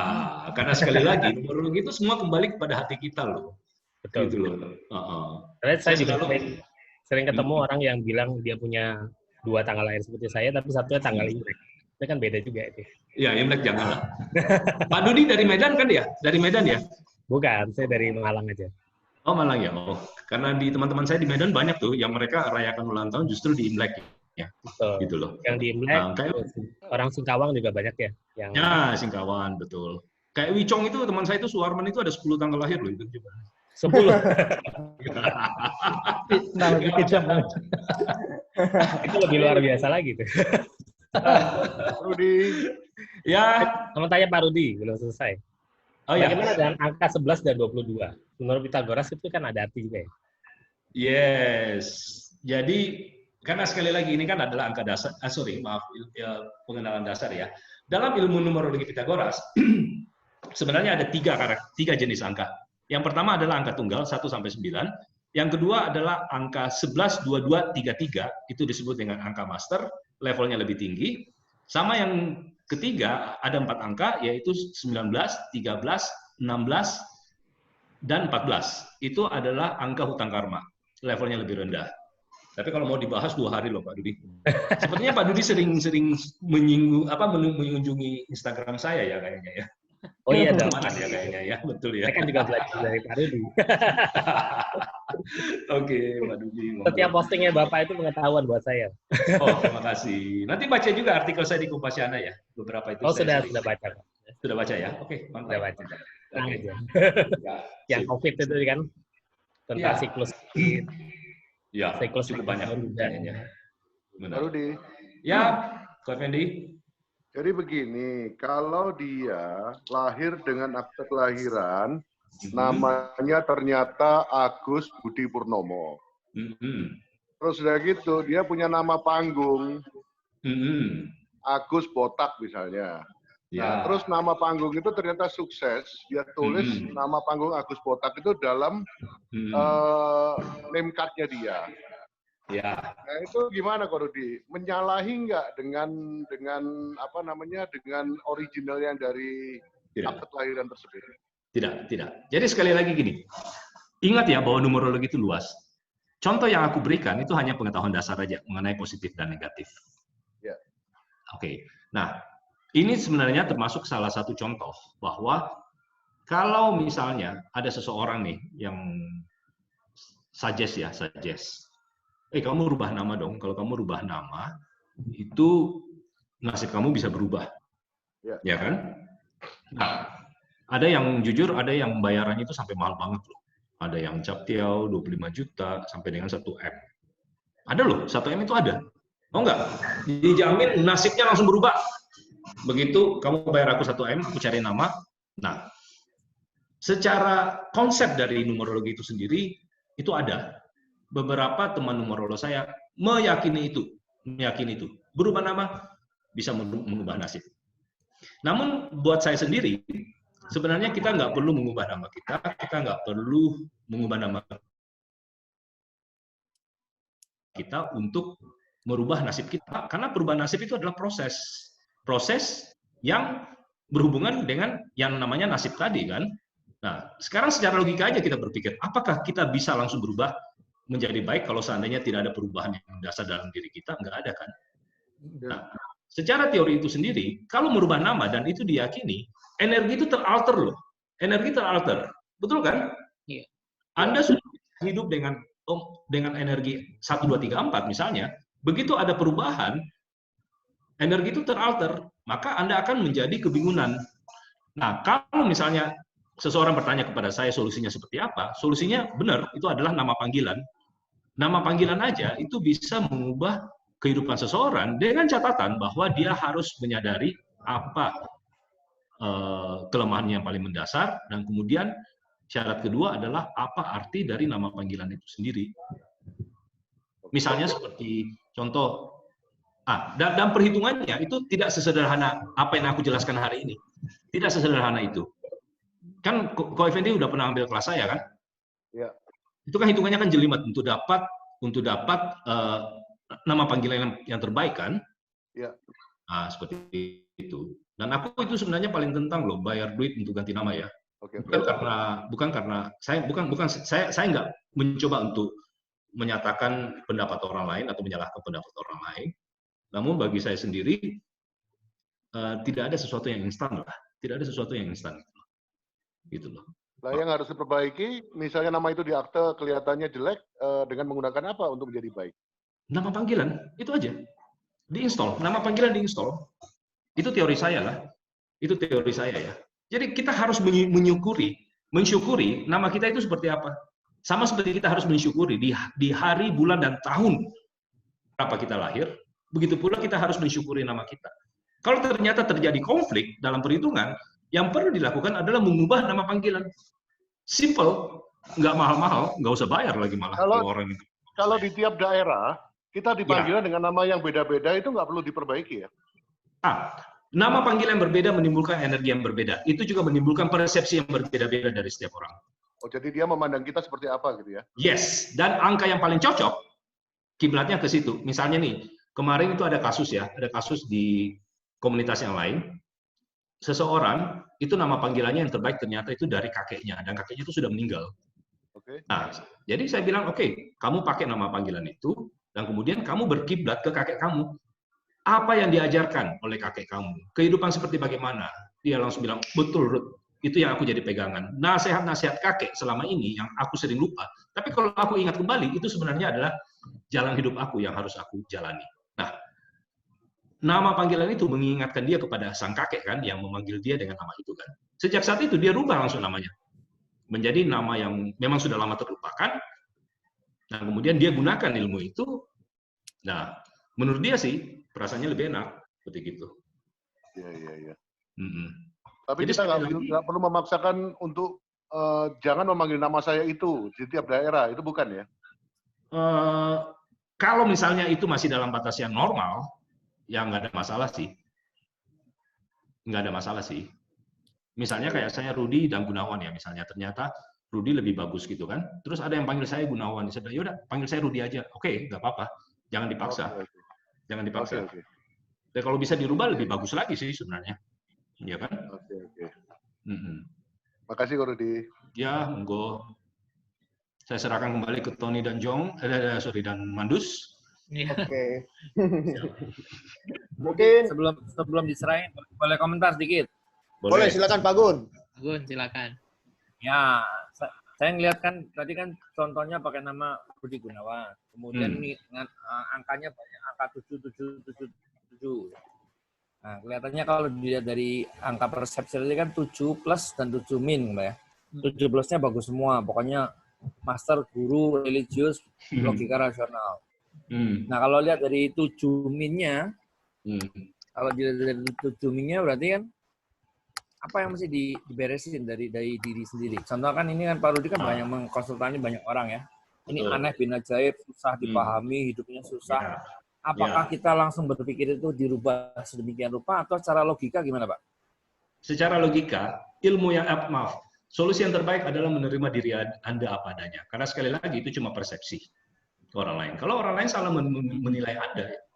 karena sekali lagi numerologi itu semua kembali kepada hati kita loh. Betul. Gitu loh. Karena saya juga sering ketemu orang yang bilang dia punya 2 tanggal lahir seperti saya, tapi satunya tanggal Imlek. Itu kan beda juga itu. Iya, Imlek janganlah. Pak Dudi dari Medan kan ya? Dari Medan ya? Bukan, saya dari Malang aja. Oh, Malang ya. Oh, karena di teman-teman saya di Medan banyak tuh yang mereka rayakan ulang tahun justru di Imlek. Ya, gitu loh. Yang di Imlek, orang Singkawang juga banyak ya. Ya, Singkawang, betul. Kayak Wicong itu, teman saya itu Suwarman itu ada 10 tanggal lahir loh itu juga. 10? Nah, lebih kejam. Itu lebih luar biasa lagi tuh. Rudi. Ya. Kamu tanya Pak Rudi, belum selesai. Oh, ya. Bagaimana dengan angka 11 dan 22? Menurut Pitagoras itu kan ada arti juga ya? Yes. Jadi Karena sekali lagi ini kan adalah angka dasar, pengenalan dasar ya. Dalam ilmu numerologi Pitagoras, sebenarnya ada tiga jenis angka. Yang pertama adalah angka tunggal 1 sampai 9. Yang kedua adalah angka 11, 22, 33, itu disebut dengan angka master, levelnya lebih tinggi. Sama yang ketiga, ada 4 angka, yaitu 19, 13, 16, dan 14. Itu adalah angka hutang karma, levelnya lebih rendah. Tapi kalau mau dibahas 2 hari loh Pak Dudi. Sepertinya Pak Dudi sering mengunjungi Instagram saya ya kayaknya ya. Oh iya dong. Mana ya kayaknya ya, betul ya. Saya kan juga belajar dari Pak Dudi. Oke, Pak Dudi. Setiap postingnya Bapak itu pengetahuan buat saya. Oh, terima kasih. Nanti baca juga artikel saya di Kompasiana ya. Beberapa itu. Oh, saya sudah baca. Sudah baca ya? Oke, mantap. Sudah baca. Oke. Yang COVID itu kan tentang siklus. Ya, siklus cukup banyak kayaknya. Baru di. Ya, Ko Effendi. Jadi begini, kalau dia lahir dengan akte kelahiran, namanya ternyata Agus Budi Purnomo. Terus udah gitu, dia punya nama panggung, Agus Botak misalnya. Nah, terus nama panggung itu ternyata sukses, dia tulis nama panggung Agus Botak itu dalam name card-nya dia. Ya. Nah itu gimana Ko Rudi? Menyalahi nggak dengan apa namanya dengan original yang dari akte kelahiran tersebut? Tidak. Jadi sekali lagi gini, ingat ya bahwa numerologi itu luas. Contoh yang aku berikan itu hanya pengetahuan dasar aja mengenai positif dan negatif. Ya. Oke. Nah, ini sebenarnya termasuk salah satu contoh bahwa kalau misalnya ada seseorang nih yang suggest. Kamu rubah nama dong. Kalau kamu rubah nama, itu nasib kamu bisa berubah. Ya kan? Nah, ada yang jujur, ada yang bayarannya itu sampai mahal banget loh. Ada yang captiau 25 juta sampai dengan 1M. Ada loh, 1M itu ada. Oh enggak? Dijamin nasibnya langsung berubah. Begitu kamu bayar aku 1M, aku cari nama. Nah, secara konsep dari numerologi itu sendiri, itu ada. Beberapa teman numerolog saya meyakini itu. Berubah nama bisa mengubah nasib. Namun buat saya sendiri, sebenarnya kita nggak perlu mengubah nama kita nggak perlu mengubah nama kita untuk merubah nasib kita. Karena perubahan nasib itu adalah proses yang berhubungan dengan yang namanya nasib tadi kan. Nah, sekarang secara logika aja kita berpikir, apakah kita bisa langsung berubah menjadi baik kalau seandainya tidak ada perubahan yang mendasar dalam diri kita? Nggak ada kan? Nah, secara teori itu sendiri, kalau merubah nama dan itu diyakini, energi itu teralter loh. Energi teralter. Betul kan? Iya. Anda sudah hidup dengan energi 1, 2, 3, 4 misalnya, begitu ada perubahan, energi itu teralter, maka Anda akan menjadi kebingungan. Nah, kalau misalnya seseorang bertanya kepada saya solusinya seperti apa, solusinya benar, itu adalah nama panggilan. Nama panggilan aja itu bisa mengubah kehidupan seseorang dengan catatan bahwa dia harus menyadari apa kelemahannya yang paling mendasar, dan kemudian syarat kedua adalah apa arti dari nama panggilan itu sendiri. Misalnya seperti contoh, dan perhitungannya itu tidak sesederhana apa yang aku jelaskan hari ini. Tidak sesederhana itu. Kan Ko Effendi udah pernah ambil kelas saya kan? Ya. Itu kan hitungannya kan jelimet untuk dapat nama panggilan yang terbaik kan? Ya. Nah, seperti itu. Dan aku itu sebenarnya paling tentang loh bayar duit untuk ganti nama ya. Bukan karena saya nggak mencoba untuk menyatakan pendapat orang lain atau menyalahkan pendapat orang lain. Namun bagi saya sendiri tidak ada sesuatu yang instan lah. Tidak ada sesuatu yang instan. Gitu loh. Nah, yang harus diperbaiki, misalnya nama itu di akte kelihatannya jelek, dengan menggunakan apa untuk menjadi baik? Nama panggilan, itu aja. Diinstal, nama panggilan diinstal. Itu teori saya lah. Itu teori saya ya. Jadi kita harus mensyukuri nama kita itu seperti apa. Sama seperti kita harus mensyukuri di hari, bulan, dan tahun berapa kita lahir, begitu pula kita harus mensyukuri nama kita. Kalau ternyata terjadi konflik dalam perhitungan, yang perlu dilakukan adalah mengubah nama panggilan. Simple, nggak mahal-mahal, nggak usah bayar lagi malah kalau orang itu. Kalau di tiap daerah kita dipanggilnya dengan nama yang beda-beda itu nggak perlu diperbaiki ya? Nama panggilan yang berbeda menimbulkan energi yang berbeda. Itu juga menimbulkan persepsi yang berbeda-beda dari setiap orang. Oh, jadi dia memandang kita seperti apa gitu ya? Yes, dan angka yang paling cocok, kiblatnya ke situ. Misalnya nih, kemarin itu ada kasus di komunitas yang lain, seseorang, itu nama panggilannya yang terbaik ternyata itu dari kakeknya, dan kakeknya itu sudah meninggal. Nah, jadi saya bilang, oke, kamu pakai nama panggilan itu, dan kemudian kamu berkiblat ke kakek kamu. Apa yang diajarkan oleh kakek kamu? Kehidupan seperti bagaimana? Dia langsung bilang, betul, Ruth. Itu yang aku jadi pegangan. Nasihat-nasihat kakek selama ini yang aku sering lupa. Tapi kalau aku ingat kembali, itu sebenarnya adalah jalan hidup aku yang harus aku jalani. Nah, nama panggilan itu mengingatkan dia kepada sang kakek kan, yang memanggil dia dengan nama itu kan. Sejak saat itu dia rubah langsung namanya. Menjadi nama yang memang sudah lama terlupakan. Nah, kemudian dia gunakan ilmu itu. Nah, menurut dia sih, perasaannya lebih enak seperti gitu. Iya. Tapi jadi kita nggak perlu memaksakan untuk jangan memanggil nama saya itu di tiap daerah, itu bukan ya? Kalau misalnya itu masih dalam batas yang normal, ya nggak ada masalah sih. Nggak ada masalah sih. Misalnya kayak saya Rudi dan Gunawan ya, misalnya ternyata Rudi lebih bagus gitu kan. Terus ada yang panggil saya Gunawan, saya bilang, yaudah panggil saya Rudi aja. Oke, nggak apa-apa. Jangan dipaksa. Jangan dipaksa. Dan kalau bisa dirubah lebih bagus lagi sih sebenarnya. Iya kan? Oke. Makasih Ko Rudi. Ya, monggo. Saya serahkan kembali ke Tony dan Jong, dan Mandus. Oke. Mungkin sebelum diserahin boleh komentar sedikit. Boleh, silakan Pak Gun. Gun, silakan. Ya, saya ngeliat kan tadi kan contohnya pakai nama Rudi Gunawan. Kemudian ini dengan angkanya banyak, angka 777. Nah, kelihatannya kalau dilihat dari angka persepsi tadi kan 7 plus dan 7 min, Mbak ya. 7 plusnya bagus semua, pokoknya master, guru, religius, logika rasional. Nah, kalau lihat dari 7 minnya, kalau dilihat dari 7 minnya berarti kan apa yang mesti diberesin dari diri sendiri. Contoh kan ini kan Pak Rudi kan banyak mengkonsultasi banyak orang ya. Ini aneh bin ajaib, susah dipahami, hidupnya susah. Apakah kita langsung berpikir itu dirubah sedemikian rupa atau secara logika gimana, Pak? Secara logika, solusi yang terbaik adalah menerima diri Anda apa adanya. Karena sekali lagi itu cuma persepsi orang lain. Kalau orang lain salah menilai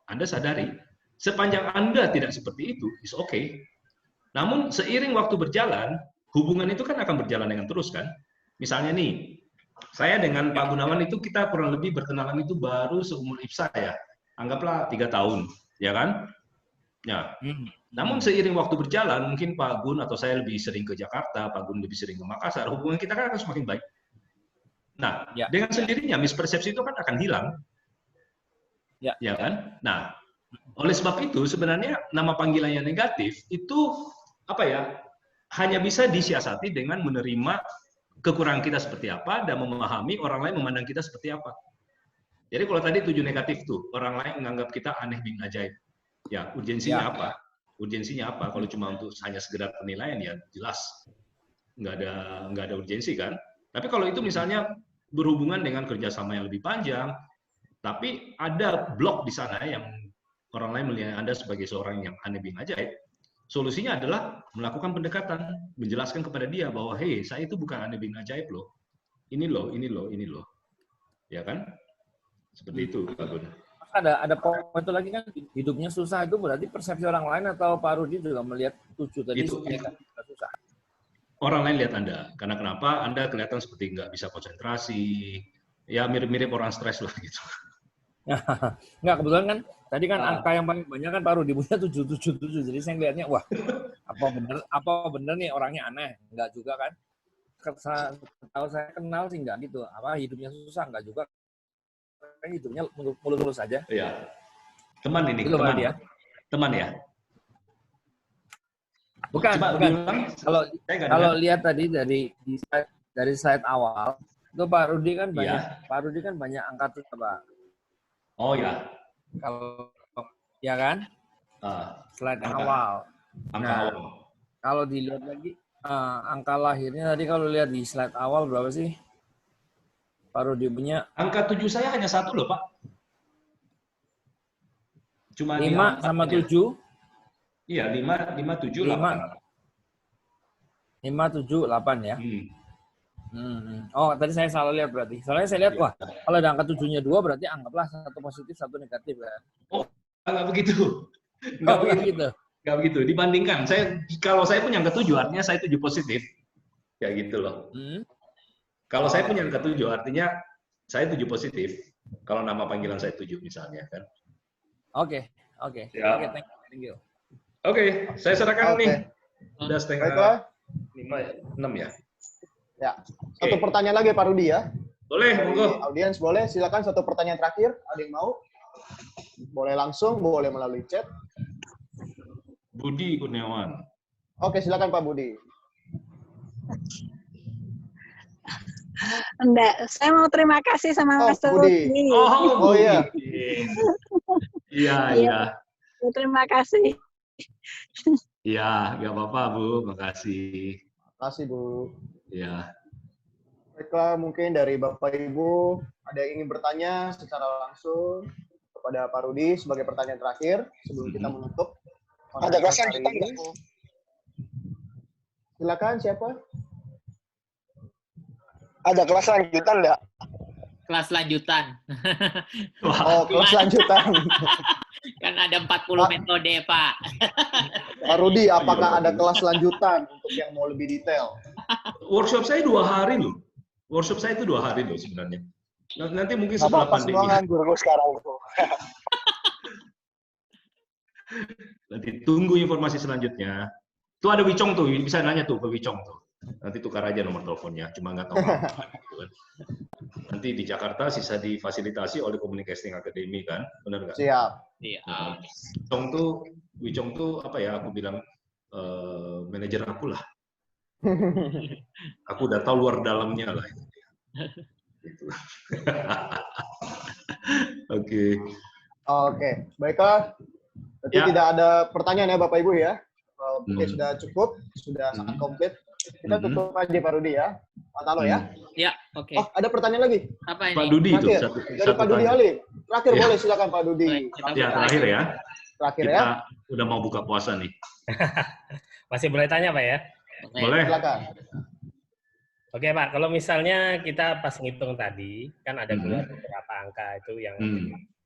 Anda sadari. Sepanjang Anda tidak seperti itu, is okay. Namun seiring waktu berjalan, hubungan itu kan akan berjalan dengan terus kan. Misalnya nih, saya dengan Pak Gunawan itu kita kurang lebih berkenalan itu baru seumur IPSA ya. Anggaplah 3 tahun, ya kan? Ya. Namun seiring waktu berjalan, mungkin Pak Gun atau saya lebih sering ke Jakarta, Pak Gun lebih sering ke Makassar, hubungan kita kan akan semakin baik. Nah, dengan sendirinya mispersepsi itu kan akan hilang. Ya kan? Nah, oleh sebab itu sebenarnya nama panggilan yang negatif itu hanya bisa disiasati dengan menerima kekurangan kita seperti apa dan memahami orang lain memandang kita seperti apa. Jadi kalau tadi 7 negatif tuh, orang lain menganggap kita aneh bin ajaib. Ya, urgensinya apa? Urgensinya apa? Kalau cuma untuk hanya sekedar penilaian ya jelas nggak ada urgensi kan. Tapi kalau itu misalnya berhubungan dengan kerjasama yang lebih panjang, tapi ada blok di sana yang orang lain melihat Anda sebagai seorang yang aneh bin ajaib, solusinya adalah melakukan pendekatan, menjelaskan kepada dia bahwa hey, saya itu bukan aneh bin ajaib loh. Ini loh. Ya kan? Seperti itu, Pak Gun. Ada poin itu lagi kan, hidupnya susah itu berarti persepsi orang lain atau Pak Rudi juga melihat 7 tadi itu susah? Orang lain lihat Anda. Karena kenapa? Anda kelihatan seperti nggak bisa konsentrasi. Ya mirip-mirip orang stres lah gitu. Nggak, kebetulan kan tadi kan angka yang paling banyak kan Pak Rudi punya 777. Jadi saya ngelihatnya, wah, apa bener nih orangnya aneh? Nggak juga kan? Kalau saya kenal sih nggak gitu. Hidupnya susah nggak juga. Hidupnya mulus-mulus saja. Iya. Teman ini, itu teman. Teman ya? Bukan. Kalau lihat tadi dari slide awal, itu Pak Rudi kan banyak Pak Rudi kan banyak angka tuh, Pak. Oh ya. Kalau ya kan? Slide awal. Nah, kalau dilihat lagi angka lahirnya tadi kalau lihat di slide awal berapa sih? Pak Rudi punya angka 7 saya hanya 1 loh, Pak. Cuma 5 sama 7. Iya, 5, 7, 8. 5, 7, 8 ya. Oh, tadi saya salah lihat berarti. Soalnya saya lihat, wah, kalau ada angka 7-nya 2 berarti anggaplah 1 positif, 1 negatif kan. Oh, nggak begitu. Nggak begitu. Nggak begitu. Dibandingkan, kalau saya punya angka 7, artinya saya 7 positif. Kayak gitu loh. Kalau saya punya angka 7, artinya saya 7 positif. Kalau nama panggilan saya 7 misalnya kan. Oke. Ya. Oke, thank you. Oke, saya serahkan nih. Udah setengah 5 ya, 6 ya. Ya, satu pertanyaan lagi Pak Rudi ya. Boleh, monggo. Audiens boleh, silakan satu pertanyaan terakhir. Ada yang mau? Boleh langsung, boleh melalui chat. Budi Kurniawan. Oke, silakan Pak Budi. Enggak, saya mau terima kasih sama Mas Budi. Rudi. Oh iya. Iya. Terima kasih. Iya, nggak apa-apa Bu, makasih. Makasih Bu. Iya. Baiklah, mungkin dari Bapak Ibu ada yang ingin bertanya secara langsung kepada Pak Rudi sebagai pertanyaan terakhir sebelum kita menutup. Ada kelas lanjutan nggak? Silakan, siapa? Ada kelas lanjutan nggak? Kelas lanjutan. Oh, kelas lanjutan. Kan ada 40 metode, Pak. Pak Rudi, apakah ada kelas lanjutan untuk yang mau lebih detail? Workshop saya 2 hari loh. Workshop saya itu 2 hari loh sebenarnya. Nanti mungkin setelah pandemi. Semua nganggur sekarang. Nanti tunggu informasi selanjutnya. Tuh ada Wicong tuh, bisa nanya tuh ke Wicong tuh. Nanti tukar aja nomor teleponnya, cuma nggak tahu apa. Gitu kan. Nanti di Jakarta sisa difasilitasi oleh Communicating Academy kan, benar nggak? Siap. Iya. Wicong tuh apa ya? Aku bilang manajer aku lah. Aku udah tahu luar dalamnya lah. Gitu. Oke, baiklah. Berarti tidak ada pertanyaan ya Bapak Ibu ya. Oke, sudah cukup, sudah sangat komplit. Kita tutup aja Pak Rudi ya. Pak Talo ya. Ya, oke. Oh, ada pertanyaan lagi? Apa ini? Pak Dudi itu dari Pak Dudi Halim. Terakhir Ya. boleh, silakan Pak Dudi. Ya, terakhir ya. Terakhir Kita ya. udah mau buka puasa nih. Masih boleh tanya, Pak ya? Boleh. Silakan. Oke, Pak. Kalau misalnya kita pas ngitung tadi, kan ada keluar beberapa angka itu yang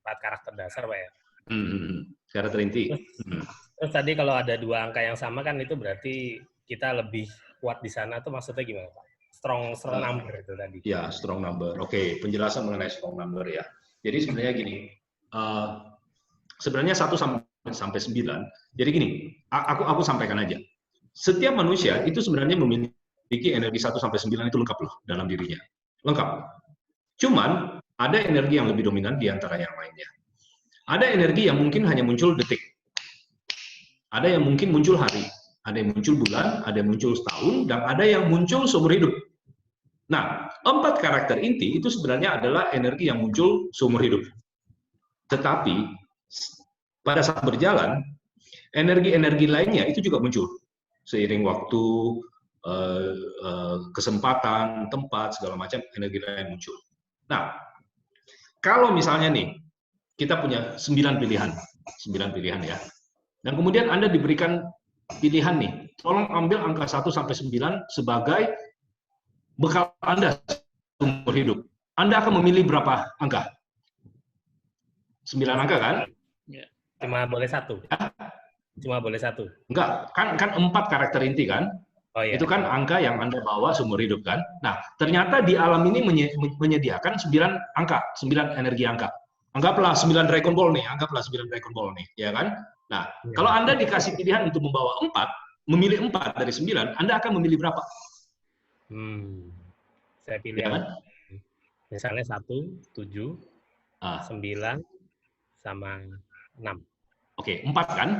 4 karakter dasar, Pak ya? Karakter inti. Terus tadi kalau ada 2 angka yang sama kan itu berarti kita lebih kuat di sana tuh maksudnya gimana, Pak? Strong number itu tadi. Ya, strong number. Oke, penjelasan mengenai strong number ya. Jadi sebenarnya gini, sebenarnya 1 sampai 9. Jadi gini, aku sampaikan aja. Setiap manusia itu sebenarnya memiliki energi 1 sampai 9 itu lengkap loh dalam dirinya. Lengkap. Cuman ada energi yang lebih dominan di antara yang lainnya. Ada energi yang mungkin hanya muncul detik. Ada yang mungkin muncul hari. Ada yang muncul bulan, ada yang muncul setahun, dan ada yang muncul seumur hidup. Nah, 4 karakter inti itu sebenarnya adalah energi yang muncul seumur hidup. Tetapi, pada saat berjalan, energi-energi lainnya itu juga muncul. Seiring waktu, kesempatan, tempat, segala macam, energi lain muncul. Nah, kalau misalnya nih, kita punya 9 pilihan. 9 pilihan ya. Dan kemudian Anda diberikan pilihan nih, tolong ambil angka 1 sampai 9 sebagai bekal Anda seumur hidup. Anda akan memilih berapa angka? 9 angka kan? Cuma boleh 1. Cuma boleh 1. Enggak, kan 4 karakter inti kan? Oh, iya. Itu kan angka yang Anda bawa seumur hidup kan? Nah, ternyata di alam ini menyediakan 9 angka, 9 energi angka. Anggaplah 9 Dragon Ball nih, ya kan? Nah, kalau Anda dikasih pilihan untuk membawa 4, memilih 4 dari 9, Anda akan memilih berapa? Saya pilih Ya kan? misalnya 1, 7, 9, sama 6. Oke, 4 kan?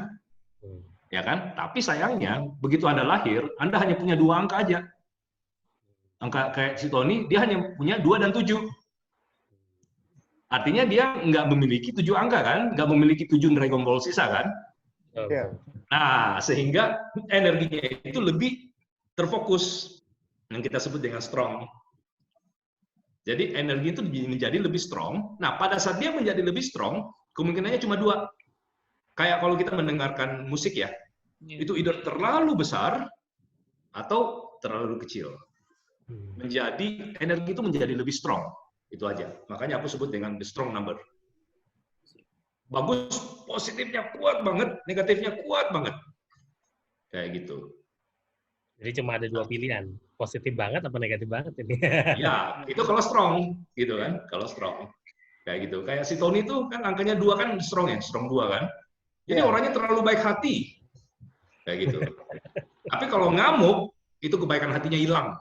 Ya kan? Tapi sayangnya, begitu Anda lahir, Anda hanya punya 2 angka aja. Angka kayak si Tony, dia hanya punya 2 dan 7. Artinya dia nggak memiliki 7 angka kan? Nggak memiliki 7 Dragon Ball sisa kan? Nah, sehingga energinya itu lebih terfokus. Yang kita sebut dengan strong. Jadi energi itu menjadi lebih strong. Nah, pada saat dia menjadi lebih strong, kemungkinannya cuma 2. kayak kalau kita mendengarkan musik ya, itu either terlalu besar atau terlalu kecil. Menjadi energi itu menjadi lebih strong, itu aja. Makanya aku sebut dengan the strong number. Bagus, positifnya kuat banget, negatifnya kuat banget. Kayak gitu. Jadi cuma ada dua pilihan, positif banget apa negatif banget ini. Ya, itu kalau strong, gitu kan, kalau strong. Kayak gitu. Kayak si Tony itu kan angkanya 2 kan strong ya, strong 2 kan. Jadi orangnya terlalu baik hati. Kayak gitu. Tapi kalau ngamuk, itu kebaikan hatinya hilang.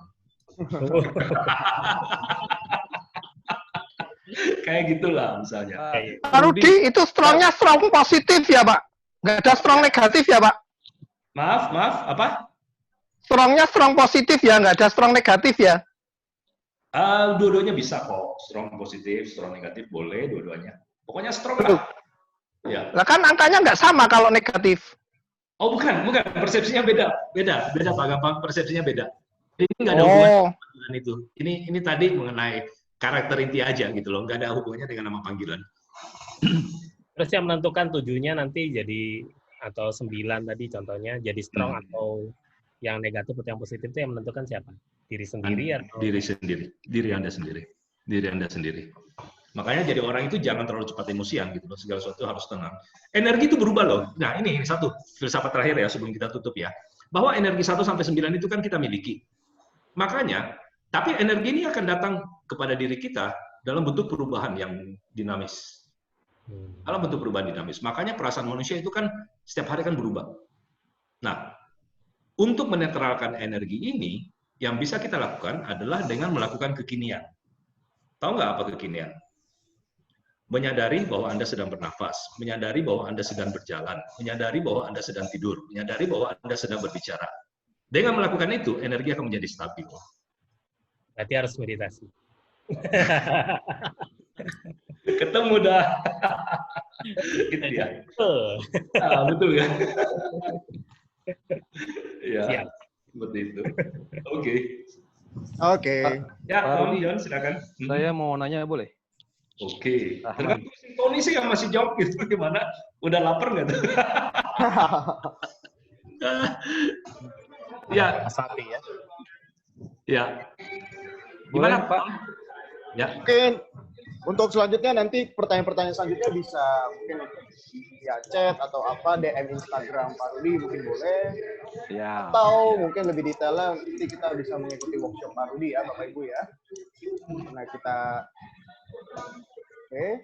Kayak gitulah misalnya. Pak Rudi, itu strongnya strong positif ya, Pak? Nggak ada strong negatif ya, Pak? Maaf, apa? Strongnya strong positif ya, nggak ada strong negatif ya? Dua-duanya bisa kok. Strong positif, strong negatif boleh dua-duanya. Pokoknya strong lah. Ya. Lah kan angkanya nggak sama kalau negatif. Oh bukan. Persepsinya beda Pak Gampang. Persepsinya beda. Ini nggak ada hubungan dengan itu. Ini tadi mengenai karakter inti aja gitu loh. Nggak ada hubungannya dengan nama panggilan. Terus yang menentukan 7-nya nanti jadi, atau 9 tadi contohnya, jadi strong atau yang negatif atau yang positif itu yang menentukan siapa? Diri sendiri atau? Diri sendiri. Diri Anda sendiri. Makanya jadi orang itu jangan terlalu cepat emosian gitu loh. Segala sesuatu harus tenang. Energi itu berubah loh. Nah ini satu filsafat terakhir ya sebelum kita tutup ya. Bahwa energi 1 sampai 9 itu kan kita miliki. Makanya, tapi energi ini akan datang kepada diri kita dalam bentuk perubahan yang dinamis. Dalam bentuk perubahan dinamis. Makanya perasaan manusia itu kan setiap hari kan berubah. Nah, untuk menetralkan energi ini, yang bisa kita lakukan adalah dengan melakukan kekinian. Tahu nggak apa kekinian? Menyadari bahwa Anda sedang bernafas, menyadari bahwa Anda sedang berjalan, menyadari bahwa Anda sedang tidur, menyadari bahwa Anda sedang berbicara. Dengan melakukan itu, energi akan menjadi stabil. Berarti harus meditasi. Ketemu dah. Gitu ya. Betul kan? Ya, seperti itu. Oke. Ya, Om John, silakan. Saya mau nanya boleh? Oke. Tergantung si Tony sih yang masih jawab gitu gimana? Udah lapar nggak tuh? Ya. Sapi ya. Ya. Gimana Pak? Ya. Mungkin untuk selanjutnya nanti pertanyaan-pertanyaan selanjutnya bisa mungkin via chat atau apa DM Instagram Pak Rudi mungkin boleh. Ya. Atau mungkin lebih detailnya nanti kita bisa mengikuti workshop Pak Rudi ya Bapak Ibu ya. Karena kita Oke.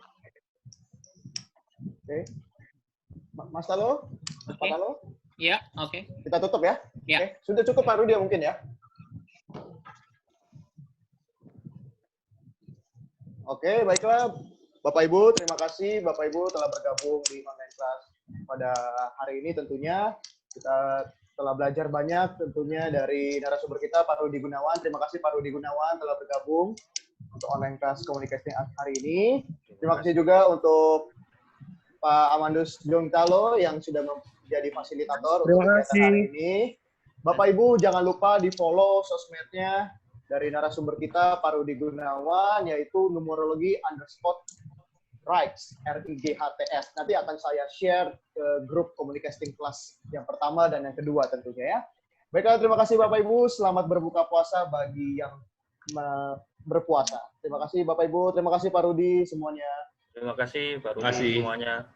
Mas Talo? Pak Talo? Iya, oke. Kita tutup ya? Ya. Oke. Sudah cukup Pak Rudi mungkin ya? Oke, baiklah. Bapak Ibu, terima kasih Bapak Ibu telah bergabung di online class pada hari ini tentunya. Kita telah belajar banyak tentunya dari narasumber kita Pak Rudi Gunawan. Terima kasih Pak Rudi Gunawan telah bergabung untuk online class komunikasi hari ini. Terima kasih juga untuk Pak Amandus Jongtalo yang sudah menjadi fasilitator untuk kegiatan hari ini. Bapak Ibu jangan lupa di-follow sosmednya dari narasumber kita Pak Rudi Gunawan yaitu numerologi_rights RIGHTS. Nanti akan saya share ke grup Communicasting Class yang pertama dan yang kedua tentunya ya. Baiklah, terima kasih Bapak Ibu. Selamat berbuka puasa bagi yang berpuasa. Terima kasih Bapak Ibu. Terima kasih Pak Rudi semuanya. Terima kasih Pak Rudi semuanya.